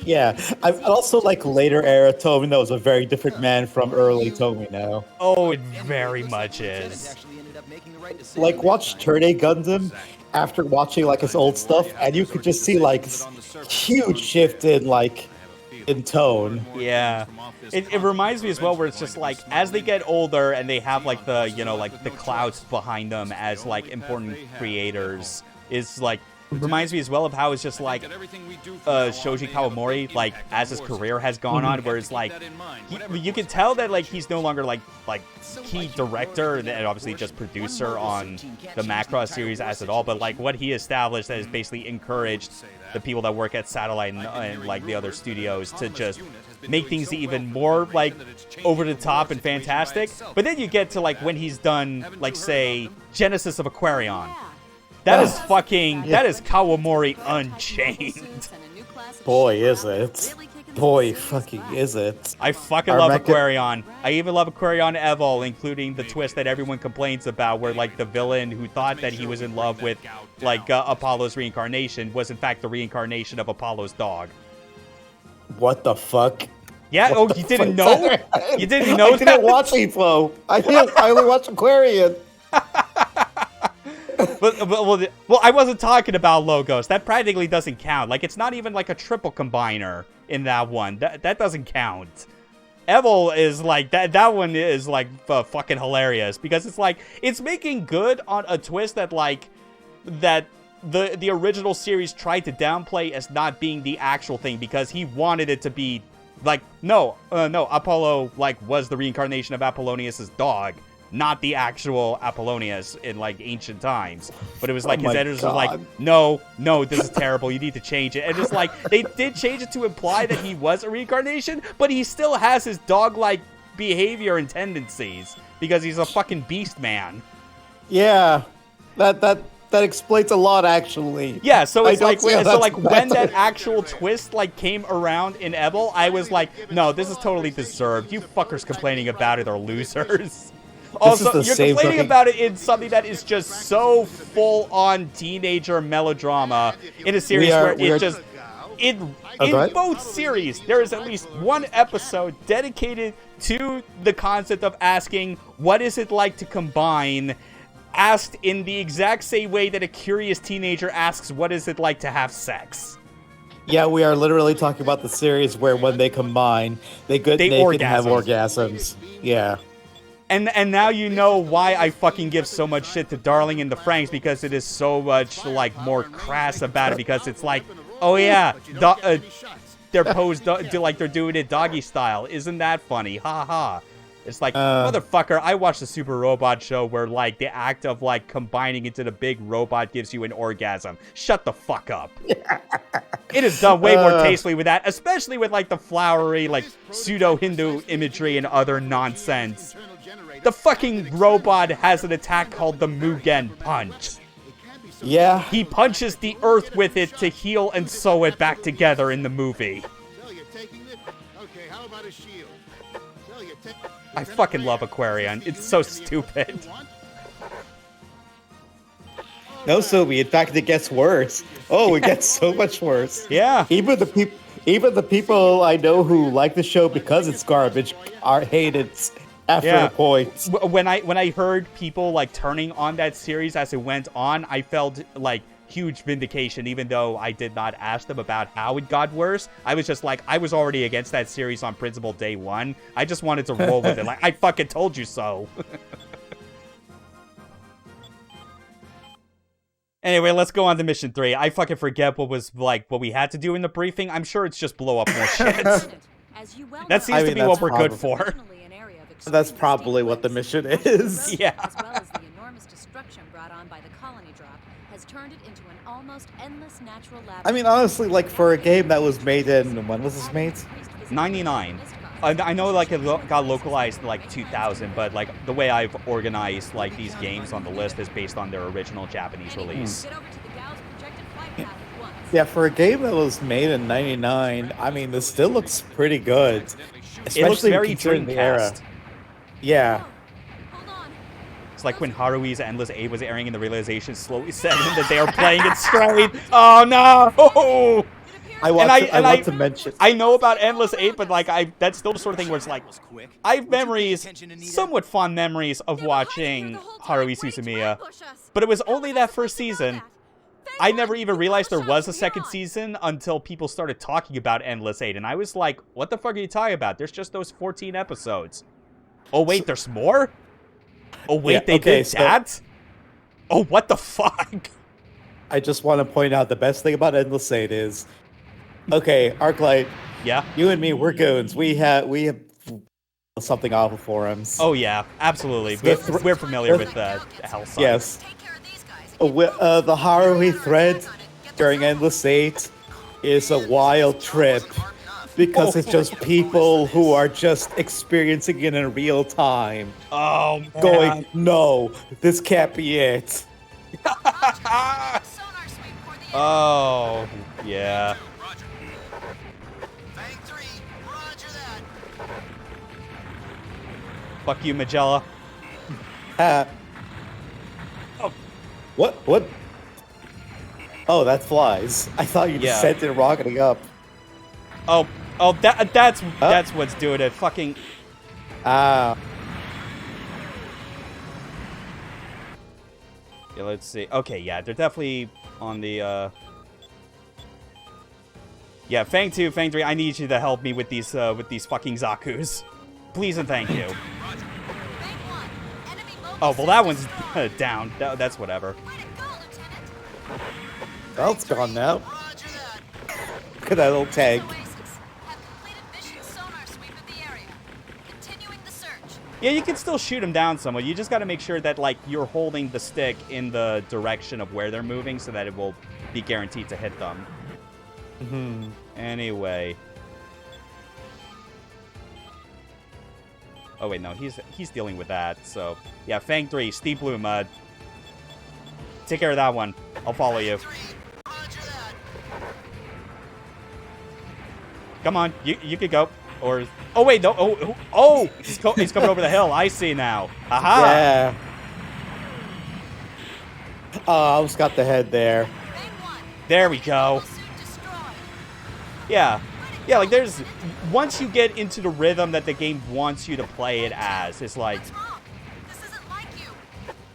Yeah, I also like later era Tomino was a very different man from early Tomino. Oh, it very much is. Like, watch Turn A Gundam after watching like his old stuff, and you could just see like huge shift in in tone. Yeah. It reminds me as well, where it's just like, as they get older and they have like the, you know, like the clouds behind them as like important creators, is like, reminds me as well of how it's just like Shoji Kawamori, like, as his career has gone on, where it's like you can tell that like he's no longer like key director and obviously just producer on the Macross series as it all, but like what he established has basically encouraged the people that work at Satellite and like the other studios to just make things even more like over the top and fantastic. But then you get to like when he's done, like, say, Genesis of Aquarion. That is Kawamori Unchained. Boy, is it. Boy, fucking is it. I fucking love Aquarion. I even love Aquarion Evol, including the twist that everyone complains about, where, like, the villain who thought that he was in love with, like, Apollo's reincarnation was, in fact, the reincarnation of Apollo's dog. What the fuck? Yeah, you didn't know? You didn't know that? I didn't watch EFLO. I only watched Aquarion. Well, I wasn't talking about logos. That practically doesn't count. Like, it's not even like a triple combiner in that one. That doesn't count. Evil is like that one is like fucking hilarious because it's like it's making good on a twist that like that the original series tried to downplay as not being the actual thing because he wanted it to be like no Apollo like was the reincarnation of Apollonius's dog, not the actual Apollonius in like ancient times. But it was like his editors were like, no, this is terrible. You need to change it. And it's like they did change it to imply that he was a reincarnation, but he still has his dog-like behavior and tendencies because he's a fucking beast man. Yeah, that explains a lot, actually. Yeah, so it's like when that actual twist like came around in Evil, I was like, no, this is totally deserved. You fuckers complaining about it are losers. Also, you're complaining about it in something that is just so full-on teenager melodrama in a series in both series, there is at least one episode dedicated to the concept of asking, what is it like to combine, asked in the exact same way that a curious teenager asks, what is it like to have sex? Yeah, we are literally talking about the series where when they combine, they get naked and have orgasms. Yeah. And now you know why I fucking give so much shit to Darling and the Franxx, because it is so much, like, more crass about it, because it's like, oh yeah, they're posed, like they're doing it doggy style. Isn't that funny? Ha ha. It's like, motherfucker, I watched the Super Robot show where, like, the act of, like, combining into the big robot gives you an orgasm. Shut the fuck up. It is done way more tastefully with that, especially with, like, the flowery, like, pseudo-Hindu imagery and other nonsense. The fucking robot has an attack called the Mugen Punch. Yeah. He punches the earth with it to heal and sew it back together in the movie. I fucking love Aquarion. It's so stupid. No, Sobi. In fact, it gets worse. Oh, it gets so much worse. Yeah. Even the people I know who like the show because it's garbage hate it after a point. When I heard people like turning on that series as it went on, I felt like huge vindication, even though I did not ask them about how it got worse. I was just like, I was already against that series on principle day one. I just wanted to roll with it. Like, I fucking told you so. Anyway, let's go on to mission 3. I fucking forget what we had to do in the briefing. I'm sure it's just blow up more shit. That seems to be what we're good for. That's probably what the mission is. Yeah. As well as the enormous destruction brought on by the colony drop has turned it into an almost endless natural lab. I mean, honestly, like, for a game that was made in, when was this made? 99. I know, like, it got localized in, like, 2000, but, like, the way I've organized, like, these games on the list is based on their original Japanese release. Yeah, for a game that was made in 99, I mean, this still looks pretty good. Especially It looks very considering the era. Dreamcast. Yeah. It's like when Harui's Endless 8 was airing and the realization slowly set in that they are playing it straight. Oh, no! I want to mention. I know about Endless 8, but like that's still the sort of thing where it's like I have memories, somewhat fond memories of watching Haruhi Suzumiya, but it was only that first season. I never even realized there was a second season until people started talking about Endless 8, and I was like, what the fuck are you talking about? There's just those 14 episodes. Oh wait, there's more? Oh wait, yeah, they did that? Oh, what the fuck? I just want to point out the best thing about Endless 8 is, okay, Arclight. Yeah. You and me, we're goons. We have something awful forums. Oh yeah, absolutely. We're familiar with Hellside. Yes. The Haruhi thread during Endless 8 is a wild trip because it's just people who are just experiencing it in real time. Oh, man. Going, no, this can't be it. Oh, yeah. Fuck you, Magella. Oh. What? Oh, that's flies. I thought you just sent it rocketing up. Oh, that's what's doing it. Fucking. Ah. Yeah, let's see. Okay, yeah, they're definitely on the. Yeah, Fang 2, Fang 3, I need you to help me with these fucking Zaku's. Please and thank you. Oh, well, that one's down. That's whatever. Well, it's gone now. Look at that little tag. Yeah, you can still shoot them down somewhat. You just got to make sure that, like, you're holding the stick in the direction of where they're moving so that it will be guaranteed to hit them. Anyway. Oh, wait, no. He's dealing with that, so... Yeah, Fang 3, Steve Blue Mud. Take care of that one. I'll follow you. Come on. You could go. Or... Oh, wait, no. Oh! He's coming over the hill. I see now. Aha! Yeah. Oh, I almost got the head there. There we go. Yeah. Yeah, like, there's... Once you get into the rhythm that the game wants you to play it as, it's like...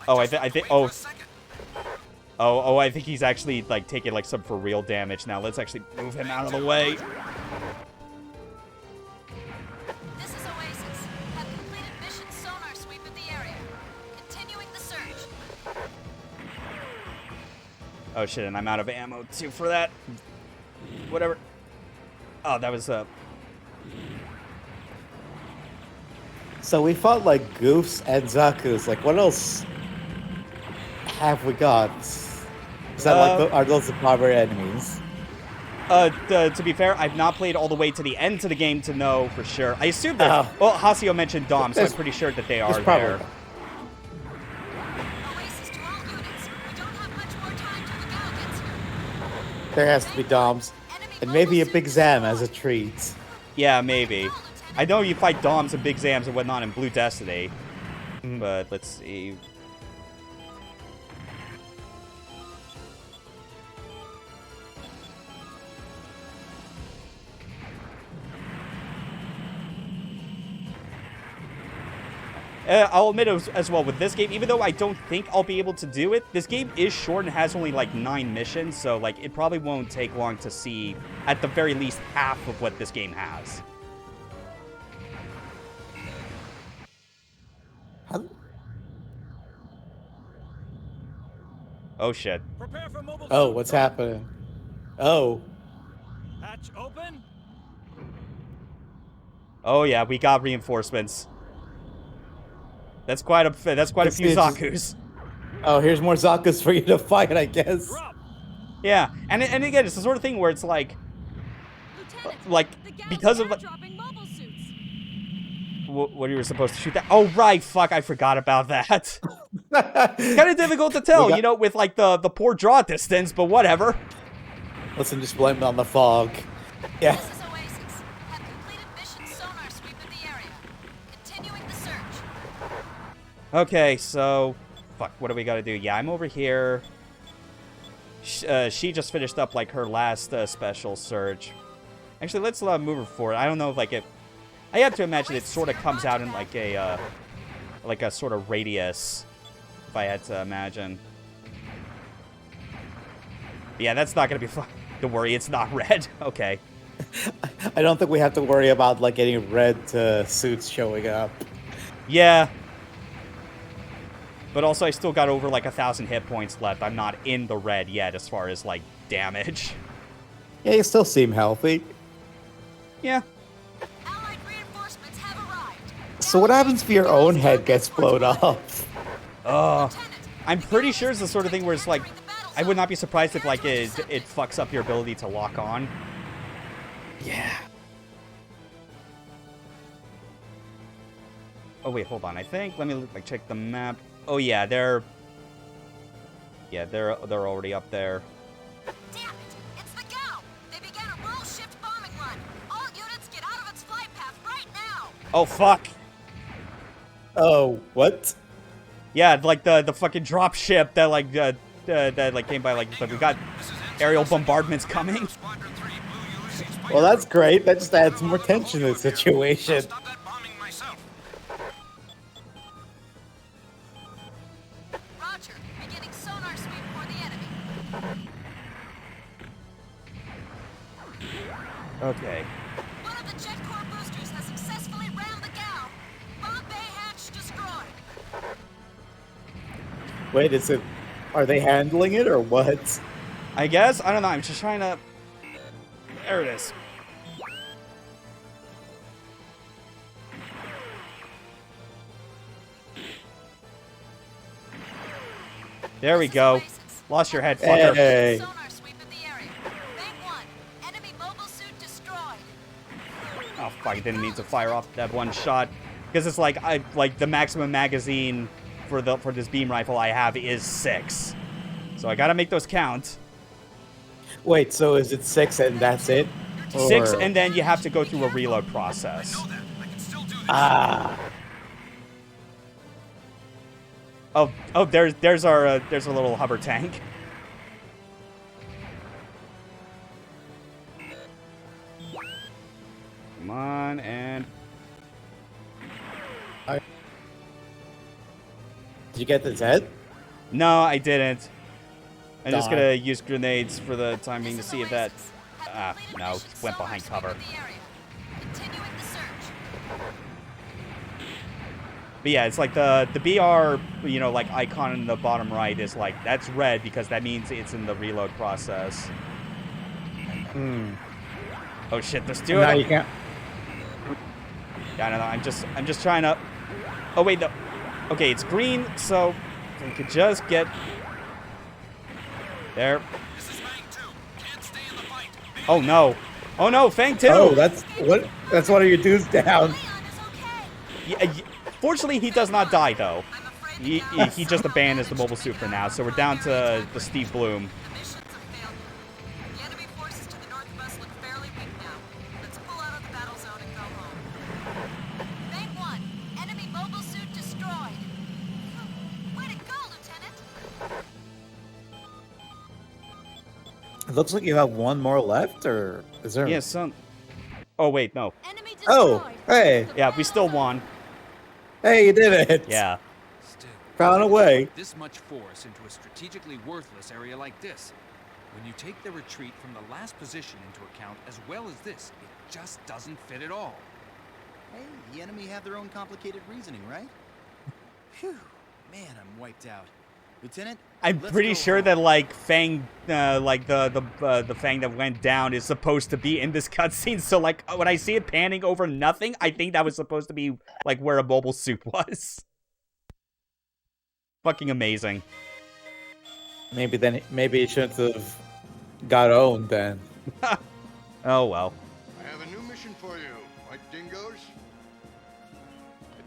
Oh, I think... Oh. Oh, I think he's actually, like, taking, like, some for real damage now. Let's actually move him out of the way. This is Oasis. Have completed mission sonar sweep of the area. Continuing the search. Oh, shit, and I'm out of ammo, too, for that. Whatever. Oh, that was, So we fought, like, Goofs and Zaku's. Like, what else have we got? Is that, like, are those the primary enemies? To be fair, I've not played all the way to the end of the game to know for sure. I assume that... Well, Hasio mentioned Dom, so I'm pretty sure that they are there. Oasis to all units. We don't have much more time till the gal gets here. There has to be Doms. And maybe a Big Zam as a treat. Yeah, maybe. I know you fight Doms and Big Zams and whatnot in Blue Destiny. But let's see... I'll admit as well, with this game, even though I don't think I'll be able to do it, this game is short and has only, like, 9 missions, so, like, it probably won't take long to see, at the very least, half of what this game has. Oh, shit. Prepare for mobile Oh, what's happening? Oh. Hatch open. Oh, yeah, we got reinforcements. That's quite a few Zaku's. Oh, here's more Zaku's for you to fight, I guess. Yeah, and again, it's the sort of thing where it's like, because of what you were supposed to shoot that. Oh right, fuck, I forgot about that. Kind of difficult to tell, you know, with like the poor draw distance, but whatever. Listen, just blame it on the fog. Yeah. Okay, so... Fuck, what do we gotta do? Yeah, I'm over here. She just finished up, like, her last special search. Actually, let's move her forward. I don't know if, like, I have to imagine it sort of comes out in, like, a sort of radius, if I had to imagine. Yeah, that's not gonna be fun. Don't worry, it's not red. Okay. I don't think we have to worry about, like, any red suits showing up. Yeah. But also, I still got over, like, 1,000 hit points left. I'm not in the red yet as far as, like, damage. Yeah, you still seem healthy. Yeah. Allied reinforcements have arrived. So what happens if your own head gets blown off? I'm pretty sure it's the sort of thing where it's, like, I would not be surprised if, like, it fucks up your ability to lock on. Yeah. Oh, wait, hold on. I think, let me, like, check the map. Oh, yeah, they're already up there. Damn it! It's the Gal! They began a roll shift bombing run. All units get out of its flight path right now! Oh, fuck! Oh, what? Yeah, like, the fucking drop ship that, like, came by, like, we got aerial bombardments coming. Well, that's great. That just adds more tension to the situation. Beginning sonar sweep for the enemy. Okay. One of the jet core boosters has successfully rammed the gal. Bomb bay hatch destroyed. Wait, is it? Are they handling it or what? I guess? I don't know. I'm just trying to... There it is. There we go. Lost your head, fucker. Hey. Sonar sweep in the area. Bank 1. Enemy mobile suit destroyed. Oh fuck! I didn't mean to fire off that one shot because it's like the maximum magazine for this beam rifle I have is 6, so I gotta make those count. Wait, so is it 6 and that's it? 6, Or- and then you have to go through a reload process. Ah. Oh, there's our little hover tank. Come on, and Did you get this head? no, I didn't. I'm just Darn. gonna use grenades for the time being to see if that. No, went behind cover. Continuing the search. But yeah, it's like the BR, you know, like icon in the bottom right is like, that's red because that means it's in the reload process. Oh shit, there's two No, of you them. can't. Yeah, no, I'm just trying to. Oh wait, no. Okay, it's green, so we could just get there. Oh no! Oh no, Fang 2! Oh, that's one of your dudes down. Yeah, fortunately, he does not die though. He just abandons the mobile suit for now, so we're down to the Steve Bloom. The missions have failed. The enemy forces to the north of us look fairly weak now. Let's pull out of the battle zone and go home. Bank 1. Enemy mobile suit destroyed. Way to go, Lieutenant! It looks like you have one more left, or is there? Yeah, some. Oh wait, no. Enemy destroyed. Oh, hey, Yeah, we still won. hey, you did it. Yeah. Still, Found a way. this much force into a strategically worthless area like this. When you take the retreat from the last position into account as well as this, it just doesn't fit at all. Hey, the enemy have their own complicated reasoning, right? Phew, man, I'm wiped out. Lieutenant, I'm let's pretty go sure home. that like Fang, like the Fang that went down is supposed to be in this cutscene. So like when I see it panning over nothing, I think that was supposed to be like where a mobile suit was. Fucking amazing. Maybe it shouldn't have got owned then. Oh well. I have a new mission for you, white dingoes.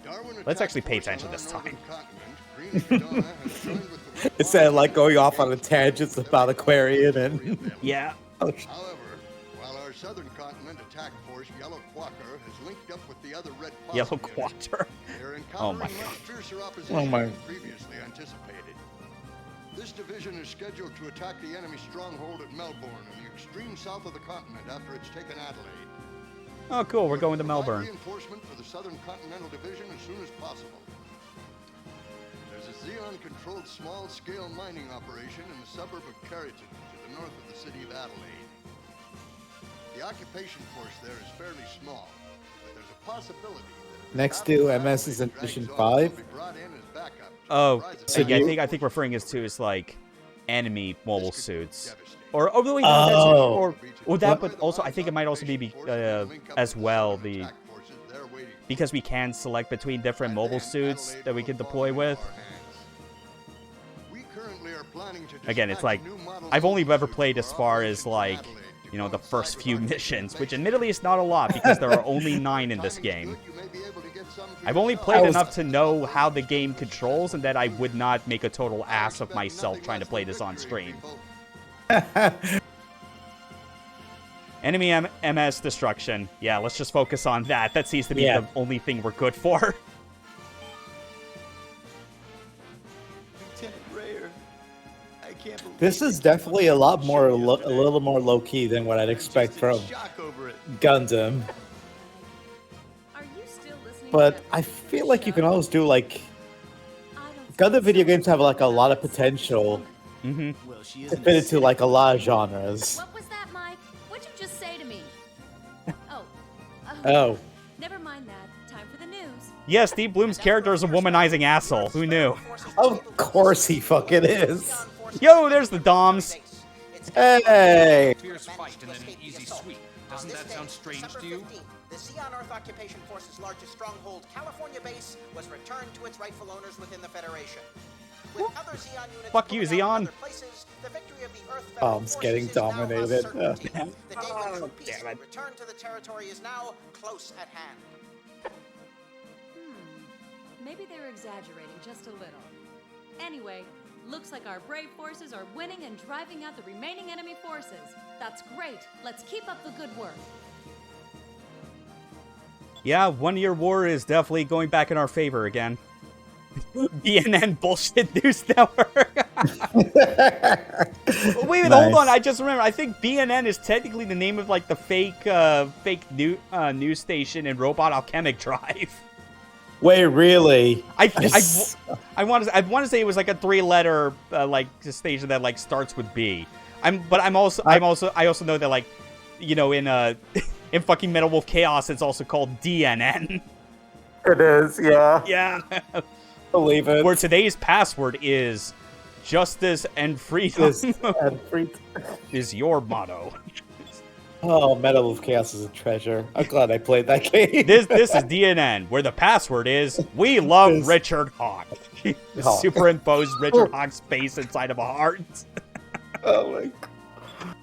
The Darwin Let's attack actually pay force on attention our this northern time. continent, Green Madonna has joined with the Red Instead of like Quadrant going off on a tangent about Aquarian and. Yeah. Oh, However, while our southern continent attack force, Yellow Quacker, has linked up with the other Red Yellow Possum units, Quater. they're Oh encountering my much fiercer opposition Oh my- than previously anticipated. This division is scheduled to attack the enemy stronghold at Melbourne in the extreme south of the continent after it's taken Adelaide. Oh cool, we're going to Provide Melbourne. Reinforcement for the Southern Continental Division as soon as possible. There's a Zeon-controlled small-scale mining operation in the suburb of Carrington to the north of the city of Adelaide. The occupation force there is fairly small, but there's a possibility that if Next the to battle MS is in drags Mission on, 5. they'll be brought in as backup to Oh, surprise So attack. yeah, I think referring us to is like enemy mobile This could be suits. devastating. Or oh wait, no, Oh. or that, but also I think it might also be as well because we can select between different mobile suits that we can deploy with. Again, it's like I've only ever played as far as like, you know, the first few missions, which admittedly is not a lot because there are only 9 in this game. I've only played enough to know how the game controls and that I would not make a total ass of myself trying to play this on stream. Enemy MS destruction. Yeah, let's just focus on that. That seems to be the only thing we're good for. Lieutenant Rayer, I can't believe This is definitely a lot more, a little more low key than what I'd expect from shock over it. Gundam. Are you still listening But to I feel like you can always do like I don't Gundam video games have like a lot of potential Mm-hmm. Well, she to isn't fit a into like a lot of genres. What was that, Mike? What'd you just say to me? Oh. Never mind that. Time for the news. Yeah, Steve Bloom's character is a womanizing asshole. Who knew? Of course he fucking is. Yo, there's the Doms. Hey! Fierce fight and then an easy sweep. Doesn't that sound strange to you? The Zeon Earth Occupation Force's largest stronghold, California base, was returned to its rightful owners within the Federation. With other Zeon units Fuck you, going out in Zeon. other places, the victory of the Earth Bomb's Federal getting Forces is now a dominated. certainty. The day when true peace damn will it. return to the territory is now close at hand. Maybe they're exaggerating just a little. Anyway, looks like our brave forces are winning and driving out the remaining enemy forces. That's great. Let's keep up the good work. Yeah, 1 year war is definitely going back in our favor again. BNN bullshit news network. Wait, Nice. hold on. I just remember. I think BNN is technically the name of like the fake news station in Robot Alchemic Drive. Wait, really? I want to say it was like a 3-letter like station that like starts with B. I also know that like, you know, in in fucking Metal Wolf Chaos it's also called DNN. It is, yeah. Yeah. Believe it. Where today's password is justice and freedom is your motto. Oh, Metal of Chaos is a treasure. I'm glad I played that game. This is DNN, where the password is we love Richard Hawk. Hawk. Superimposed Richard Hawk's face inside of a heart. Oh my god.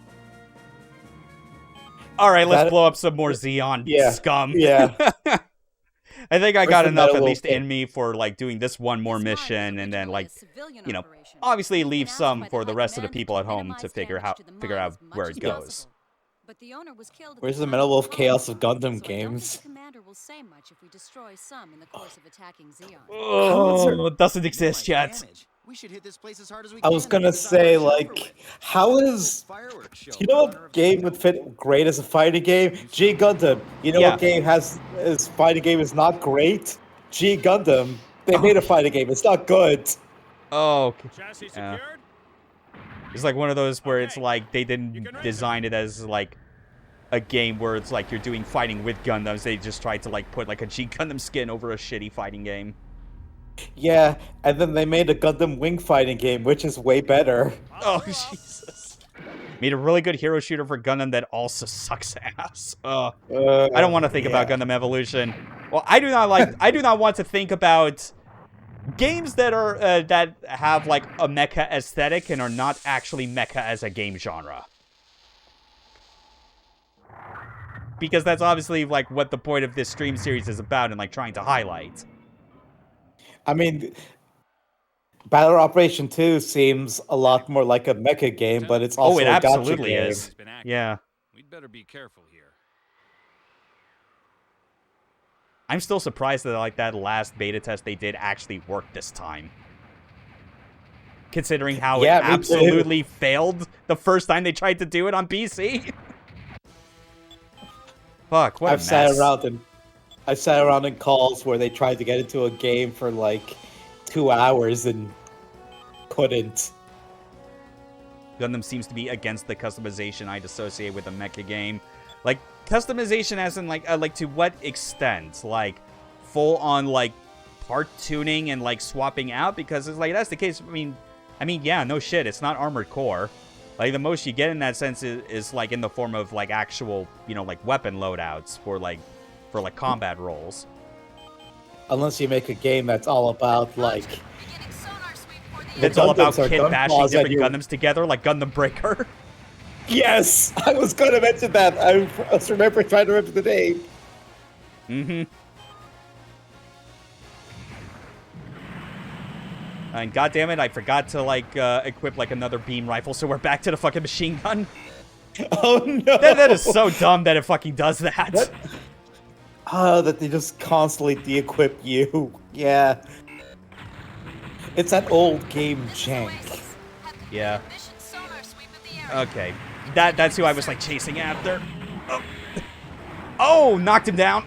All right, let's blow up some more Zeon scum. Yeah. I think I Where's got the enough Metal at Wolf least thing? in me for like doing this one more mission, and then like, you know, obviously leave some for the rest of the people at home to figure out where it goes. But the owner was killed. Where's the Metal Wolf Chaos of Gundam games? The commander will say much if we destroy some in the course of attacking Zeon. Oh, it doesn't exist yet. We should hit this place as hard as we I was gonna say, like, how is... You know what game would fit great as a fighting game? G Gundam. You know what game has... As fighting game is not great? G Gundam. They made a fighting game. It's not good. Oh, okay. Yeah. It's like one of those where it's like they didn't design it as like a game where it's like you're doing fighting with Gundams. They just tried to like put like a G Gundam skin over a shitty fighting game. Yeah, and then they made a Gundam Wing fighting game, which is way better. Oh, Jesus. Made a really good hero shooter for Gundam that also sucks ass. I don't want to think about Gundam Evolution. Well, I do not want to think about games that are that have like a mecha aesthetic and are not actually mecha as a game genre. Because that's obviously like what the point of this stream series is about and like trying to highlight. I mean, Battle Operation 2 seems a lot more like a mecha game, but it's also it a gacha absolutely game. is. Yeah. We'd better be careful here. I'm still surprised that like that last beta test they did actually worked this time. Considering how it absolutely failed the first time they tried to do it on PC. Fuck, what a mess. I've sat around in calls where they tried to get into a game for like 2 hours and couldn't. Gundam seems to be against the customization I'd associate with a mecha game. Like, customization as in, like to what extent? Like, full on, like, part tuning and, like, swapping out? Because it's like, that's the case. I mean, yeah, no shit. It's not Armored Core. Like, the most you get in that sense is like, in the form of, like, actual, you know, like, weapon loadouts for combat roles. Unless you make a game that's all about, like... It's all about kit bashing different Gundams together, like Gundam Breaker. Yes! I was going to mention that. I was trying to remember the name. Mm-hmm. And goddammit, I forgot to, like, equip, like, another beam rifle, so we're back to the fucking machine gun. Oh, no! That is so dumb that it fucking does that. That they just constantly de-equip you. Yeah. It's that old game jank. Yeah. Okay. That's who I was, like, chasing after. Oh, knocked him down.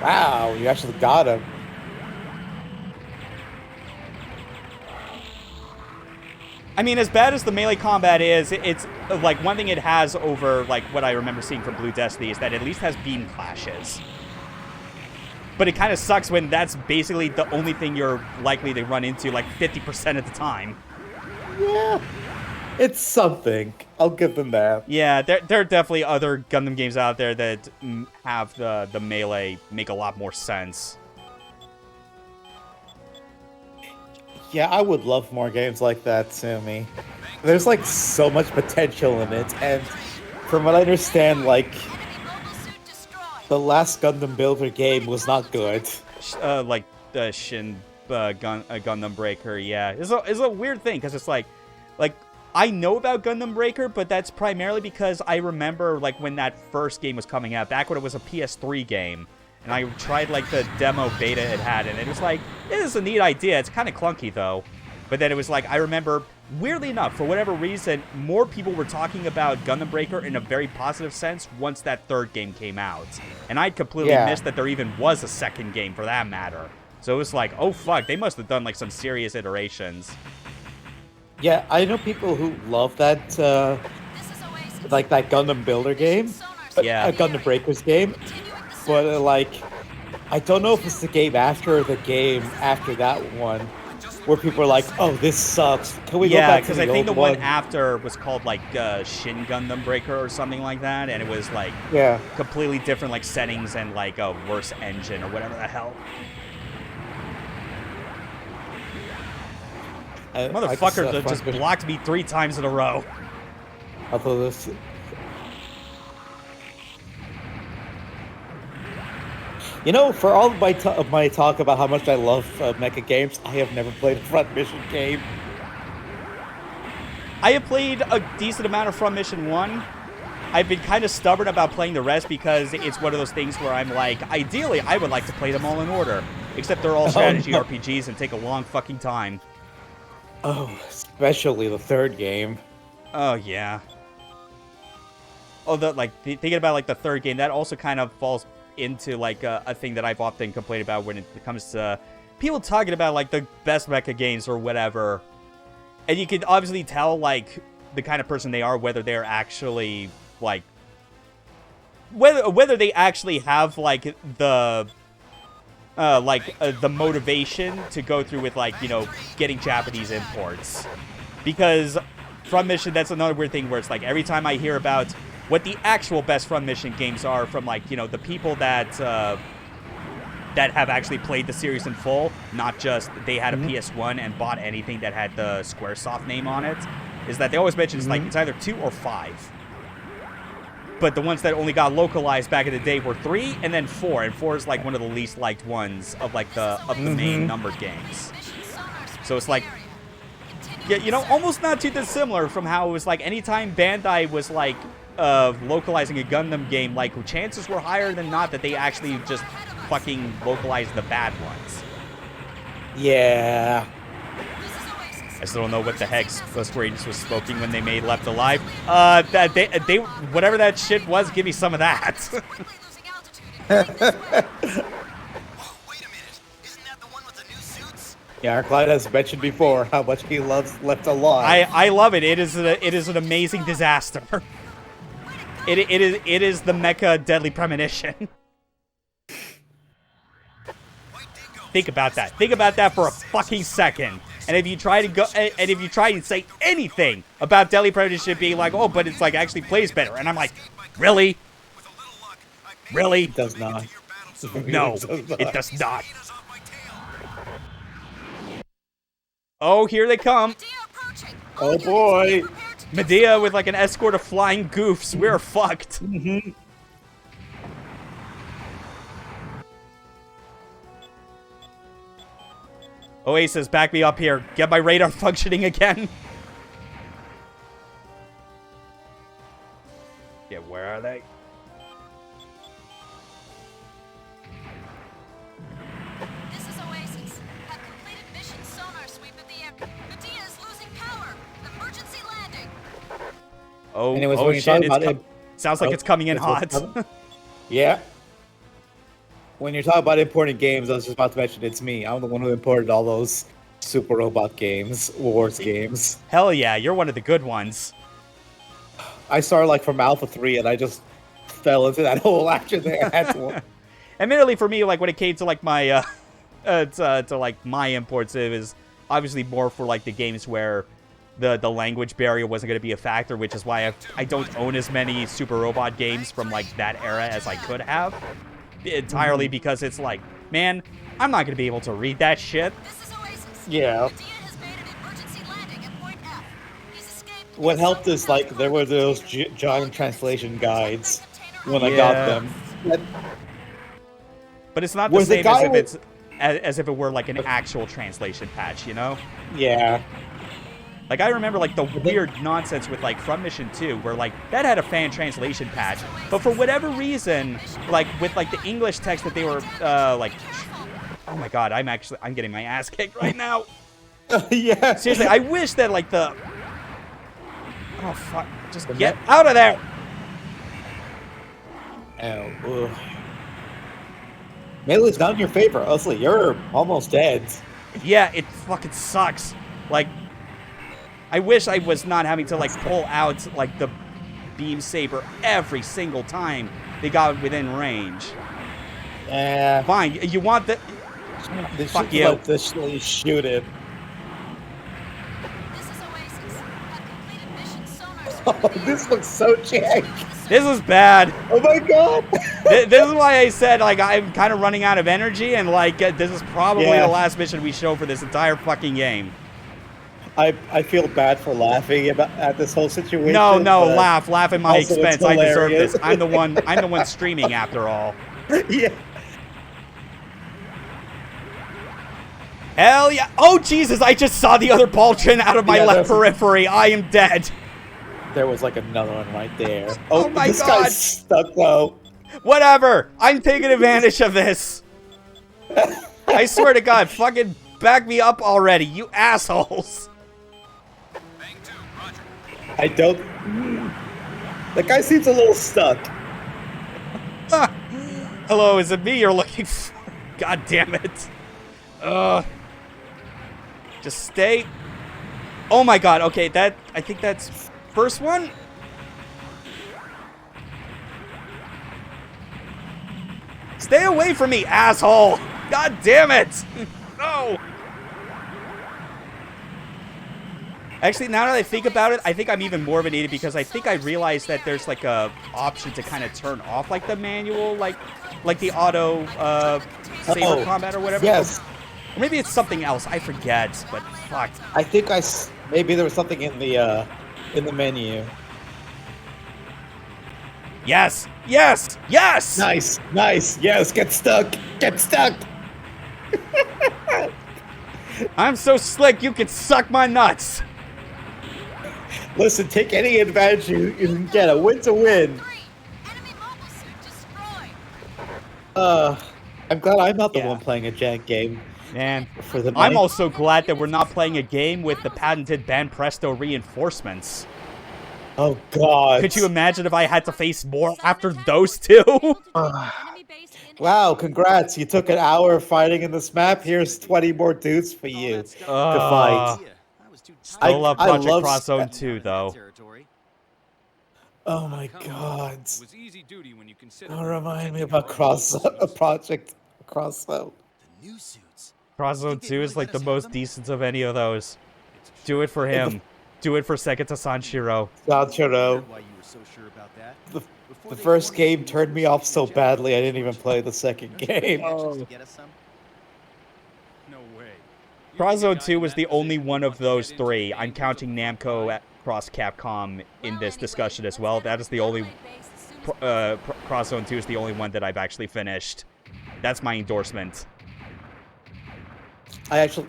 Wow, you actually got him. I mean, as bad as the melee combat is, it's like one thing it has over like what I remember seeing from Blue Destiny is that it at least has beam clashes. But it kind of sucks when that's basically the only thing you're likely to run into like 50% of the time. Yeah, it's something. I'll give them that. Yeah, there are definitely other Gundam games out there that have the melee make a lot more sense. Yeah, I would love more games like that, Sammy. There's like so much potential in it, and from what I understand, like the last Gundam Builder game was not good. Like the Gundam Breaker, yeah, it's a weird thing because it's like I know about Gundam Breaker, but that's primarily because I remember like when that first game was coming out, back when it was a PS3 game. And I tried, like, the demo beta it had, and it was like, it is a neat idea. It's kind of clunky, though. But then it was like, I remember, weirdly enough, for whatever reason, more people were talking about Gundam Breaker in a very positive sense once that third game came out. And I'd completely missed that there even was a second game, for that matter. So it was like, oh, fuck, they must have done, like, some serious iterations. Yeah, I know people who love that, like, that Gundam Builder game. Yeah. Gundam Breakers game. But, like, I don't know if it's the game after the game after that one where people are like, oh, this sucks. Can we go back to the old one? Yeah, because I think the one after was called, like, Shin Gundam Breaker or something like that, and it was, like, completely different, like, settings and, like, a worse engine or whatever the hell. Motherfucker just blocked me 3 times in a row. I thought this... You know, for all of my talk about how much I love mecha games, I have never played a Front Mission game. I have played a decent amount of Front Mission 1. I've been kind of stubborn about playing the rest because it's one of those things where I'm like, ideally, I would like to play them all in order. Except they're all strategy RPGs and take a long fucking time. Oh, especially the third game. Oh, yeah. Oh, thinking about, like, the third game, that also kind of falls into like a thing that I've often complained about when it comes to people talking about like the best mecha games or whatever, and you can obviously tell like the kind of person they are, whether they're actually like whether they actually have like the motivation to go through with like, you know, getting Japanese imports. Because Front Mission, that's another weird thing where it's like every time I hear about what the actual best Front Mission games are from, like, you know, the people that that have actually played the series in full, not just they had a PS1 and bought anything that had the Squaresoft name on it, is that they always mention it's like it's either 2 or 5. But the ones that only got localized back in the day were 3 and then 4, and 4 is like one of the least liked ones of like the main numbered games. So it's like, yeah, you know, almost not too dissimilar from how it was like anytime Bandai was like localizing a Gundam game, like chances were higher than not that they actually just fucking localized the bad ones. Yeah. I still don't know what the heck Square Enix was smoking when they made Left Alive. That they whatever that shit was, give me some of that. Yeah, our client has mentioned before how much he loves Left Alive. I love it. It is an amazing disaster. It is the Mecha Deadly Premonition. Think about that. Think about that for a fucking second. And if you try to say anything about Deadly Premonition being like, oh, but it's like actually plays better, and I'm like, really? Really? It does not. No, it does not. Oh, here they come. Oh boy. Medea with like an escort of flying goofs. We're fucked. Oasis, back me up here. Get my radar functioning again. Yeah, where are they? This is Oasis. Have completed mission sonar sweep of the air. Medea is losing power. Emergency landing. Oh, anyways, oh shit! Sounds like it's coming in hot. Yeah. When you're talking about importing games, I was just about to mention it's me. I'm the one who imported all those Super Robot games, Wars games. Hell yeah, you're one of the good ones. I started like from Alpha 3 and I just fell into that hole after there. I had to. Admittedly, for me, like when it came to like my to like my imports, it was obviously more for like the games where the language barrier wasn't going to be a factor, which is why I don't own as many Super Robot games from like that era as I could have. Entirely because it's like, man, I'm not going to be able to read that shit. Yeah. What helped is like there were those giant translation guides when I got them. But it's not the same as if it were like an actual translation patch, you know? Yeah. Like I remember like the weird nonsense with like Front Mission 2 where like that had a fan translation patch, but for whatever reason, like with like the English text that they were like, oh my god, I'm getting my ass kicked right now. Yeah. Seriously, I wish that like the oh fuck, just get out of there. Oh. Melee's not in your favor. Honestly, you're almost dead. Yeah, it fucking sucks. Like, I wish I was not having to like pull out like the beam saber every single time they got within range. Yeah. Fine, you want the fuck you. Let this shoot it. Oh, this looks so jank. This is bad. Oh my god. This is why I said like I'm kind of running out of energy, and like this is probably the last mission we show for this entire fucking game. I feel bad for laughing at this whole situation. No, laugh at my expense. I deserve this. I'm the one streaming after all. Yeah. Hell yeah! Oh Jesus! I just saw the other Baltrin out of my left periphery. I am dead. There was like another one right there. Oh my god! This guy's stuck though. Whatever. I'm taking advantage of this. I swear to God, fucking back me up already, you assholes. I don't. The guy seems a little stuck. Hello, is it me you're looking for? God damn it. Just stay. Oh my god, okay, I think that's first one? Stay away from me, asshole! God damn it! No! Actually, now that I think about it, I think I'm even more of an idiot because I think I realized that there's like a option to kind of turn off like the manual, like the auto saber combat or whatever. Yes. Or maybe it's something else. I forget, but fuck. I think maybe there was something in the menu. Yes! Yes! Yes! Nice! Yes, get stuck! Get stuck! I'm so slick, you can suck my nuts! Listen, take any advantage you can get. A win's a win. I'm glad I'm not the one playing a jank game. Man, for the I'm also glad that we're not playing a game with the patented Banpresto reinforcements. Oh god. Could you imagine if I had to face more after those two? Wow, congrats. You took an hour fighting in this map. Here's 20 more dudes for you to fight. Still love Project Cross Zone 2, though. Oh my god. Don't remind me about Project Cross Zone. Cross Zone 2 is like the most decent of any of those. Do it for him. Do it for Sekita Sanshiro. Sanshiro. The first game turned me off so badly I didn't even play the second game. Oh. Cross Zone 2 was the only one of those three. I'm counting Namco Cross Capcom in this discussion as well. That is the only... Cross Zone 2 is the only one that I've actually finished. That's my endorsement. I actually...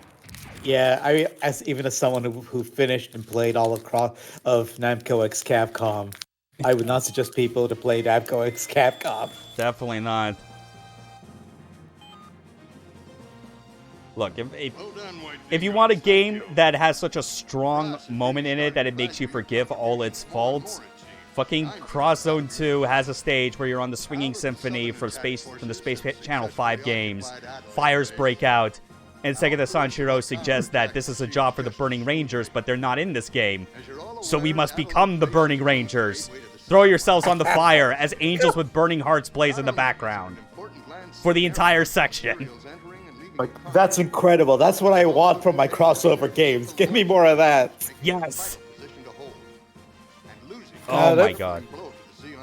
Yeah, even as someone who finished and played all of Namco X Capcom, I would not suggest people to play Namco X Capcom. Definitely not. Look, if you want a game that has such a strong moment in it that it makes you forgive all its faults, fucking Cross Zone 2 has a stage where you're on the Swinging Symphony from the Space Channel 5 games. Fires break out. And Sega the Sanshiro suggests that this is a job for the Burning Rangers, but they're not in this game. So we must become the Burning Rangers. Throw yourselves on the fire as angels with burning hearts blaze in the background. For the entire section. Like, that's incredible. That's what I want from my crossover games. Give me more of that. Yes. Oh my god.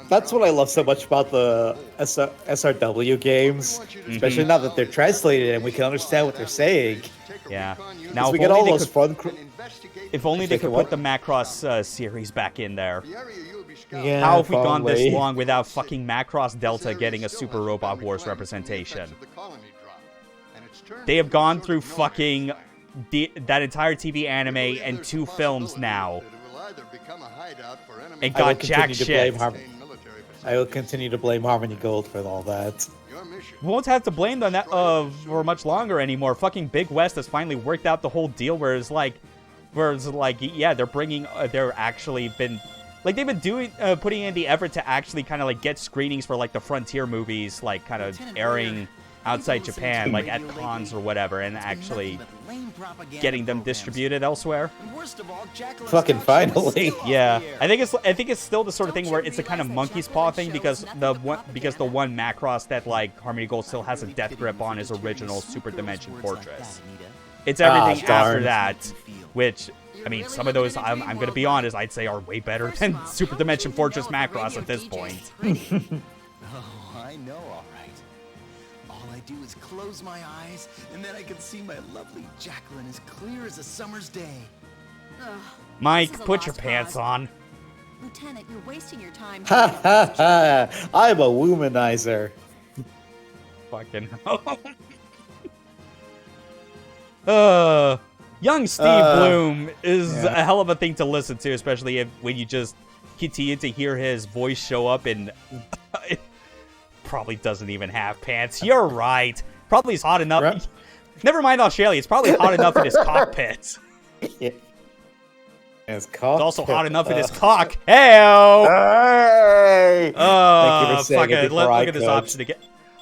That's what I love so much about the SRW games. Especially now that they're translated and we can understand what they're saying. Yeah. Now, we get all those fun... If only they could put the Macross series back in there. Yeah, how have we gone this long without fucking Macross Delta getting a Super Robot Wars representation? They have gone through fucking that entire TV anime and 2 films now. And got jack shit. I will continue to blame Harmony Gold for all that. We won't have to blame them for much longer anymore. Fucking Big West has finally worked out the whole deal where it's like, yeah, they're actually been... Like, they've been doing, putting in the effort to actually kind of, like, get screenings for, like, the Frontier movies, like, kind of airing outside Japan, like, at cons or whatever, and actually getting them distributed elsewhere. Fucking finally. Yeah. I think it's still the sort of thing where it's a kind of monkey's paw thing, because the one Macross that, like, Harmony Gold still has a death grip on is original Super Dimension Fortress. It's everything after that, which... I mean, some of those, I'm going to be honest, I'd say are way better than Super Dimension Fortress Macross at this point. Oh, I know, all right. All I do is close my eyes, and then I can see my lovely Jacqueline as clear as a summer's day. Mike, put your pants on. Lieutenant, you're wasting your time. Ha ha ha! I'm a womanizer. Fucking hell. Young Steve Bloom is a hell of a thing to listen to, especially when you just continue to hear his voice show up and probably doesn't even have pants. You're right. Probably is hot enough. Right. Never mind Australia. It's probably hot enough in his cockpit. Yeah. His cockpit. It's also hot enough in his cock. Hey-o! Hey! Fuck it. Look at this option again.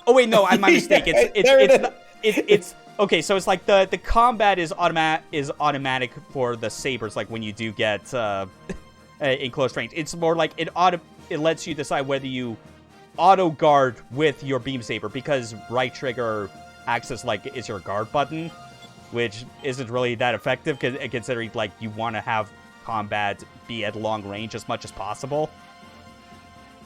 Oh, wait, no. I'm my mistake. It's okay, so it's like the combat is automatic for the sabers, like when you do get in close range. It's more like it lets you decide whether you auto guard with your beam saber, because right trigger acts as like is your guard button, which isn't really that effective considering like you want to have combat be at long range as much as possible.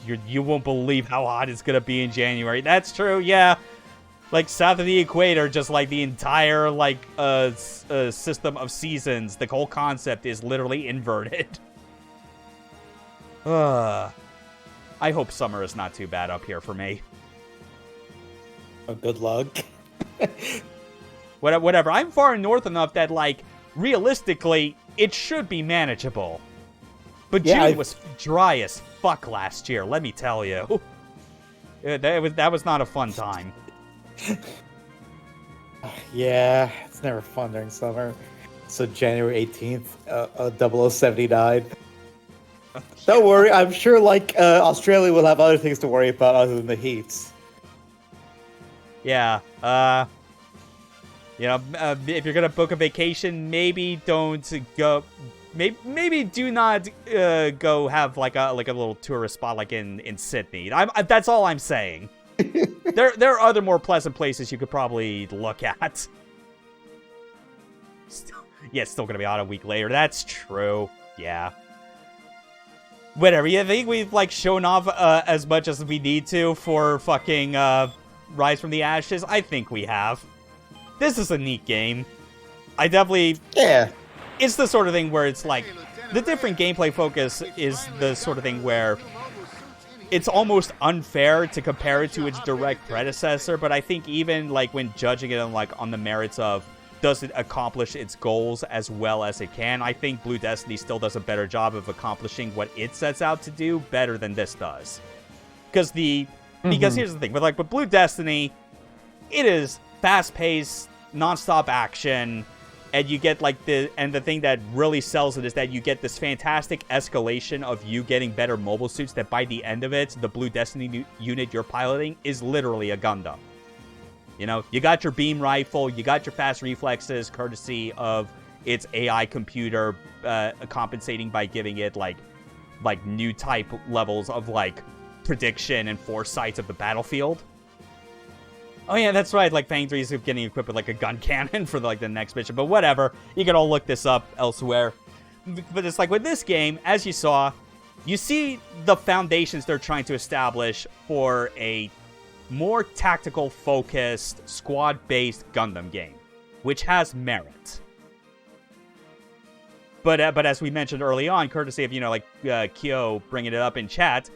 You won't believe how hot it's gonna be in January. That's true, yeah. Like, south of the equator, just like the entire, like, system of seasons, the whole concept is literally inverted. I hope summer is not too bad up here for me. Oh, good luck. Whatever. I'm far north enough that, like, realistically, it should be manageable. But yeah, June was dry as fuck last year, let me tell you. That was not a fun time. Yeah, it's never fun during summer. So January 18th, 0079. Don't worry, I'm sure like Australia will have other things to worry about other than the heat. Yeah, you know, if you're gonna book a vacation, maybe don't go. Maybe do not go have like a little tourist spot like in Sydney. That's all I'm saying. There are other more pleasant places you could probably look at. It's still gonna be out a week later. That's true. Yeah. Whatever. You think we've like shown off as much as we need to for fucking Rise from the Ashes? I think we have. This is a neat game. I definitely... Yeah. It's the sort of thing where it's like... The different gameplay focus is the sort of thing where... It's almost unfair to compare it to its direct predecessor, but I think even like when judging it on the merits of does it accomplish its goals as well as it can, I think Blue Destiny still does a better job of accomplishing what it sets out to do better than this does. Because here's the thing, with Blue Destiny, it is fast-paced, non-stop action, and you get the thing that really sells it is that you get this fantastic escalation of you getting better mobile suits that by the end of it, the Blue Destiny unit you're piloting is literally a Gundam. You know, you got your beam rifle, you got your fast reflexes, courtesy of its AI computer compensating by giving it, like new type levels of, like, prediction and foresight of the battlefield. Oh yeah, that's right, like, Fang 3 is getting equipped with, like, a gun cannon for, like, the next mission, but whatever. You can all look this up elsewhere. But it's like, with this game, as you saw, you see the foundations they're trying to establish for a more tactical-focused, squad-based Gundam game, which has merit. But as we mentioned early on, courtesy of, you know, like, Kyo bringing it up in chat,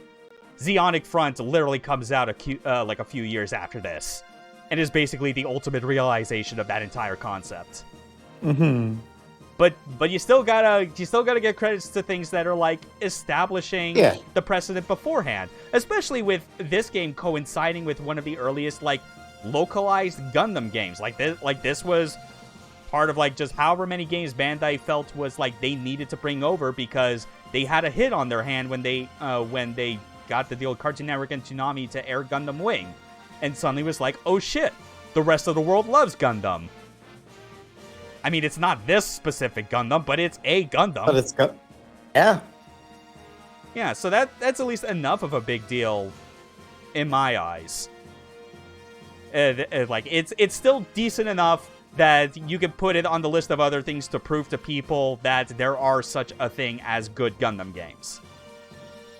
Zeonic Front literally comes out like a few years after this, and is basically the ultimate realization of that entire concept. Mm-hmm. But you still gotta get credits to things that are, like, establishing the precedent beforehand, especially with this game coinciding with one of the earliest, like, localized Gundam games. Like this was part of, like, just however many games Bandai felt was, like, they needed to bring over because they had a hit on their hand when they got the deal with Cartoon Network and Toonami to air Gundam Wing, and suddenly was like, oh shit, the rest of the world loves Gundam. I mean, it's not this specific Gundam, but it's a Gundam. But it's yeah. Yeah, so that's at least enough of a big deal in my eyes. Like, it's still decent enough that you can put it on the list of other things to prove to people that there are such a thing as good Gundam games.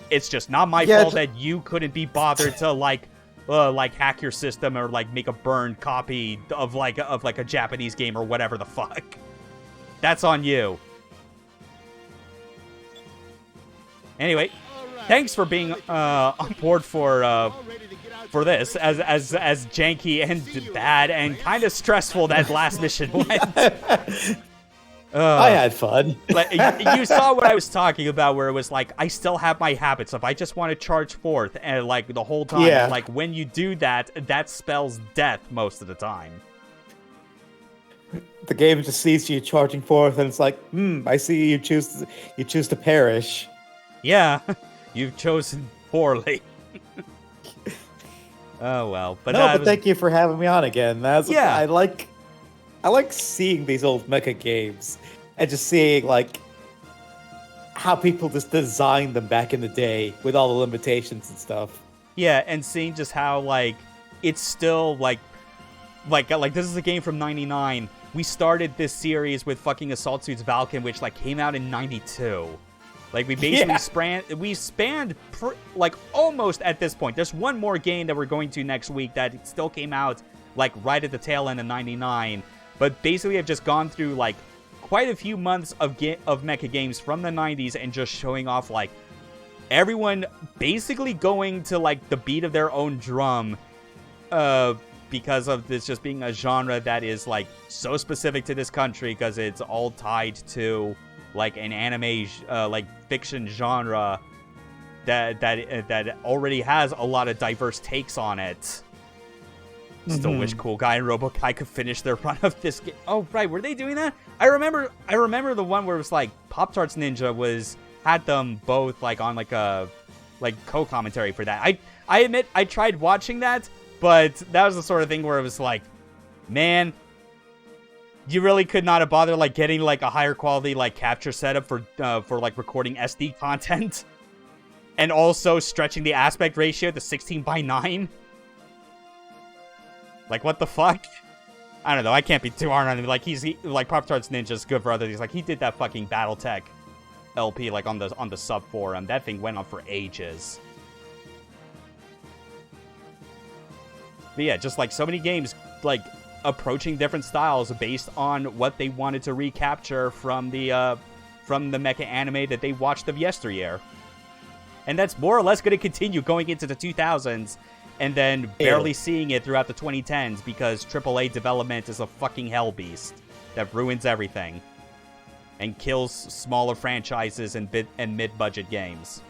It's just not my fault that you couldn't be bothered to, like hack your system or, like, make a burned copy of a Japanese game or whatever the fuck. That's on you. Anyway, thanks for being on board for this, as janky and bad and kind of stressful that last mission went. I had fun. Like, you saw what I was talking about, where it was like, I still have my habits of I just want to charge forth, and, like, the whole time, and, like, when you do that, that spells death most of the time. The game just sees you charging forth, and it's like, I see you choose to perish. Yeah, you've chosen poorly. Oh well, but thank you for having me on again. I like seeing these old mecha games and just seeing, like, how people just designed them back in the day with all the limitations and stuff. Yeah, and seeing just how, like, it's still like this is a game from '99. We started this series with fucking Assault Suits Valken, which, like, came out in '92. Like, we basically spanned like, almost at this point. There's one more game that we're going to next week that still came out, like, right at the tail end of '99. But basically, I've just gone through, like, quite a few months of mecha games from the 90s and just showing off, like, everyone basically going to, like, the beat of their own drum because of this just being a genre that is, like, so specific to this country because it's all tied to, like, an anime, like, fiction genre that already has a lot of diverse takes on it. Still wish Cool Guy and Robokai could finish their run of this game. Oh, right, were they doing that? I remember the one where it was, like, Pop-Tarts Ninja had them both, like, on, like, a, like, co-commentary for that. I admit, I tried watching that, but that was the sort of thing where it was like, man, you really could not have bothered, like, getting, like, a higher quality, like, capture setup for like, recording SD content, and also stretching the aspect ratio to 16:9. Like, what the fuck? I don't know. I can't be too hard on him. Like, like, Pop-Tarts Ninja's good for other things. Like, he did that fucking BattleTech LP, like, on the sub forum. That thing went on for ages. But yeah, just, like, so many games, like, approaching different styles based on what they wanted to recapture from the mecha anime that they watched of yesteryear. And that's more or less going to continue going into the 2000s. And then barely seeing it throughout the 2010s because AAA development is a fucking hell beast that ruins everything and kills smaller franchises and mid-budget games.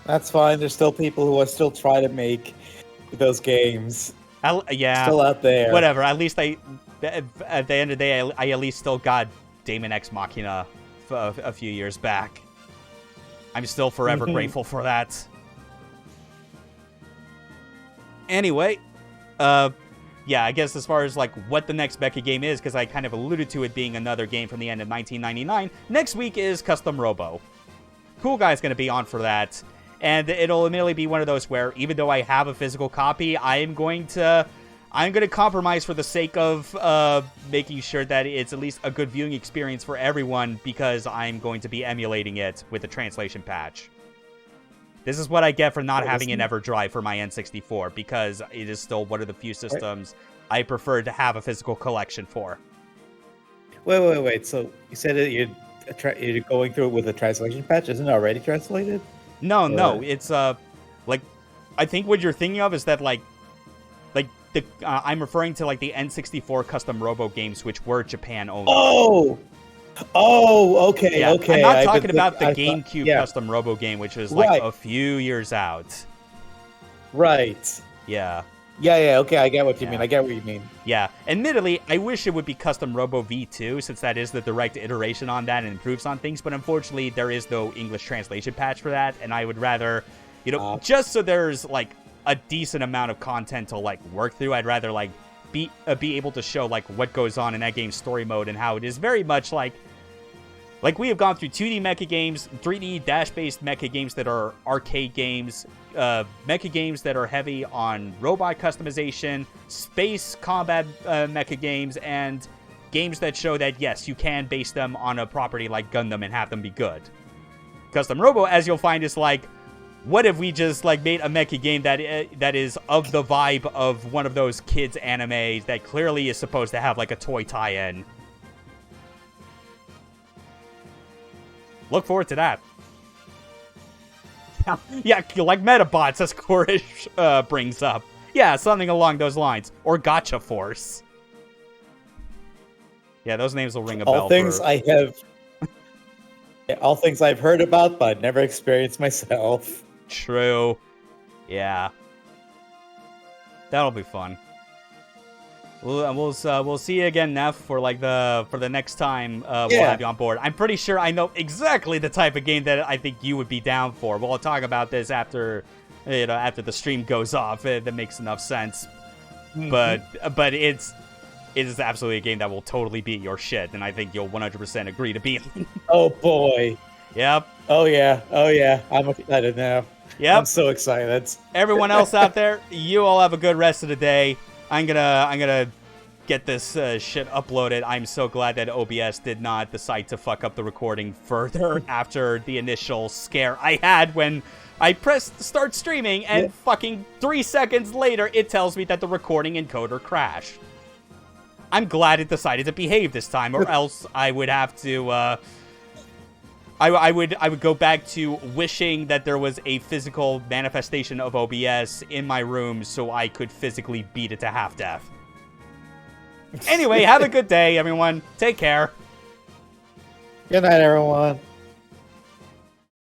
That's fine. There's still people who are still trying to make those games. Yeah, still out there. Whatever. At least at the end of the day, I at least still got Daemon X Machina a few years back. I'm still forever grateful for that. Anyway, yeah, I guess as far as like what the next Mecha game is, because I kind of alluded to it being another game from the end of 1999, next week is Custom Robo. Cool Guy's going to be on for that, and it'll immediately be one of those where even though I have a physical copy, I'm going to compromise for the sake of making sure that it's at least a good viewing experience for everyone, because I'm going to be emulating it with the translation patch. This is what I get for not having an EverDrive for my N64, because it is still one of the few systems I prefer to have a physical collection for. Wait. So you said that you're going through it with a translation patch? Isn't it already translated? No. It's, like, I think what you're thinking of is that, I'm referring to, like, the N64 Custom Robo games, which were Japan only. Okay. I'm not talking about the GameCube Custom Robo game, which was like a few years out. Right. Yeah. Okay, I get what you mean. Yeah. Admittedly, I wish it would be Custom Robo V2, since that is the direct iteration on that and improves on things. But unfortunately, there is no English translation patch for that, and I would rather, just so there's like a decent amount of content to like work through, I'd rather like be able to show like what goes on in that game's story mode and how it is very much like we have gone through 2D mecha games, 3D dash-based mecha games that are arcade games, mecha games that are heavy on robot customization, space combat mecha games, and games that show that, yes, you can base them on a property like Gundam and have them be good. Custom Robo, as you'll find, is like, what if we just like made a mecha game that is of the vibe of one of those kids' animes that clearly is supposed to have like a toy tie-in? Look forward to that. Yeah, like Metabots, as Korish brings up. Yeah, something along those lines. Or Gotcha Force. Yeah, those names will ring a bell. All things I've heard about, but never experienced myself. True. Yeah. That'll be fun. We'll see you again, Neff, for the next time we'll have you on board. I'm pretty sure I know exactly the type of game that I think you would be down for. We'll talk about this after the stream goes off. That makes enough sense. Mm-hmm. But it is absolutely a game that will totally beat your shit, and I think you'll 100% agree to be on. Oh boy. Yep. Oh yeah. I'm excited now. Yep. I'm so excited. Everyone else out there, you all have a good rest of the day. I'm gonna get this shit uploaded. I'm so glad that OBS did not decide to fuck up the recording further after the initial scare I had when I pressed start streaming, and fucking 3 seconds later it tells me that the recording encoder crashed. I'm glad it decided to behave this time, or else I would have to I would go back to wishing that there was a physical manifestation of OBS in my room so I could physically beat it to half-death. Anyway, have a good day, everyone. Take care. Good night, everyone.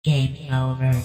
Game over.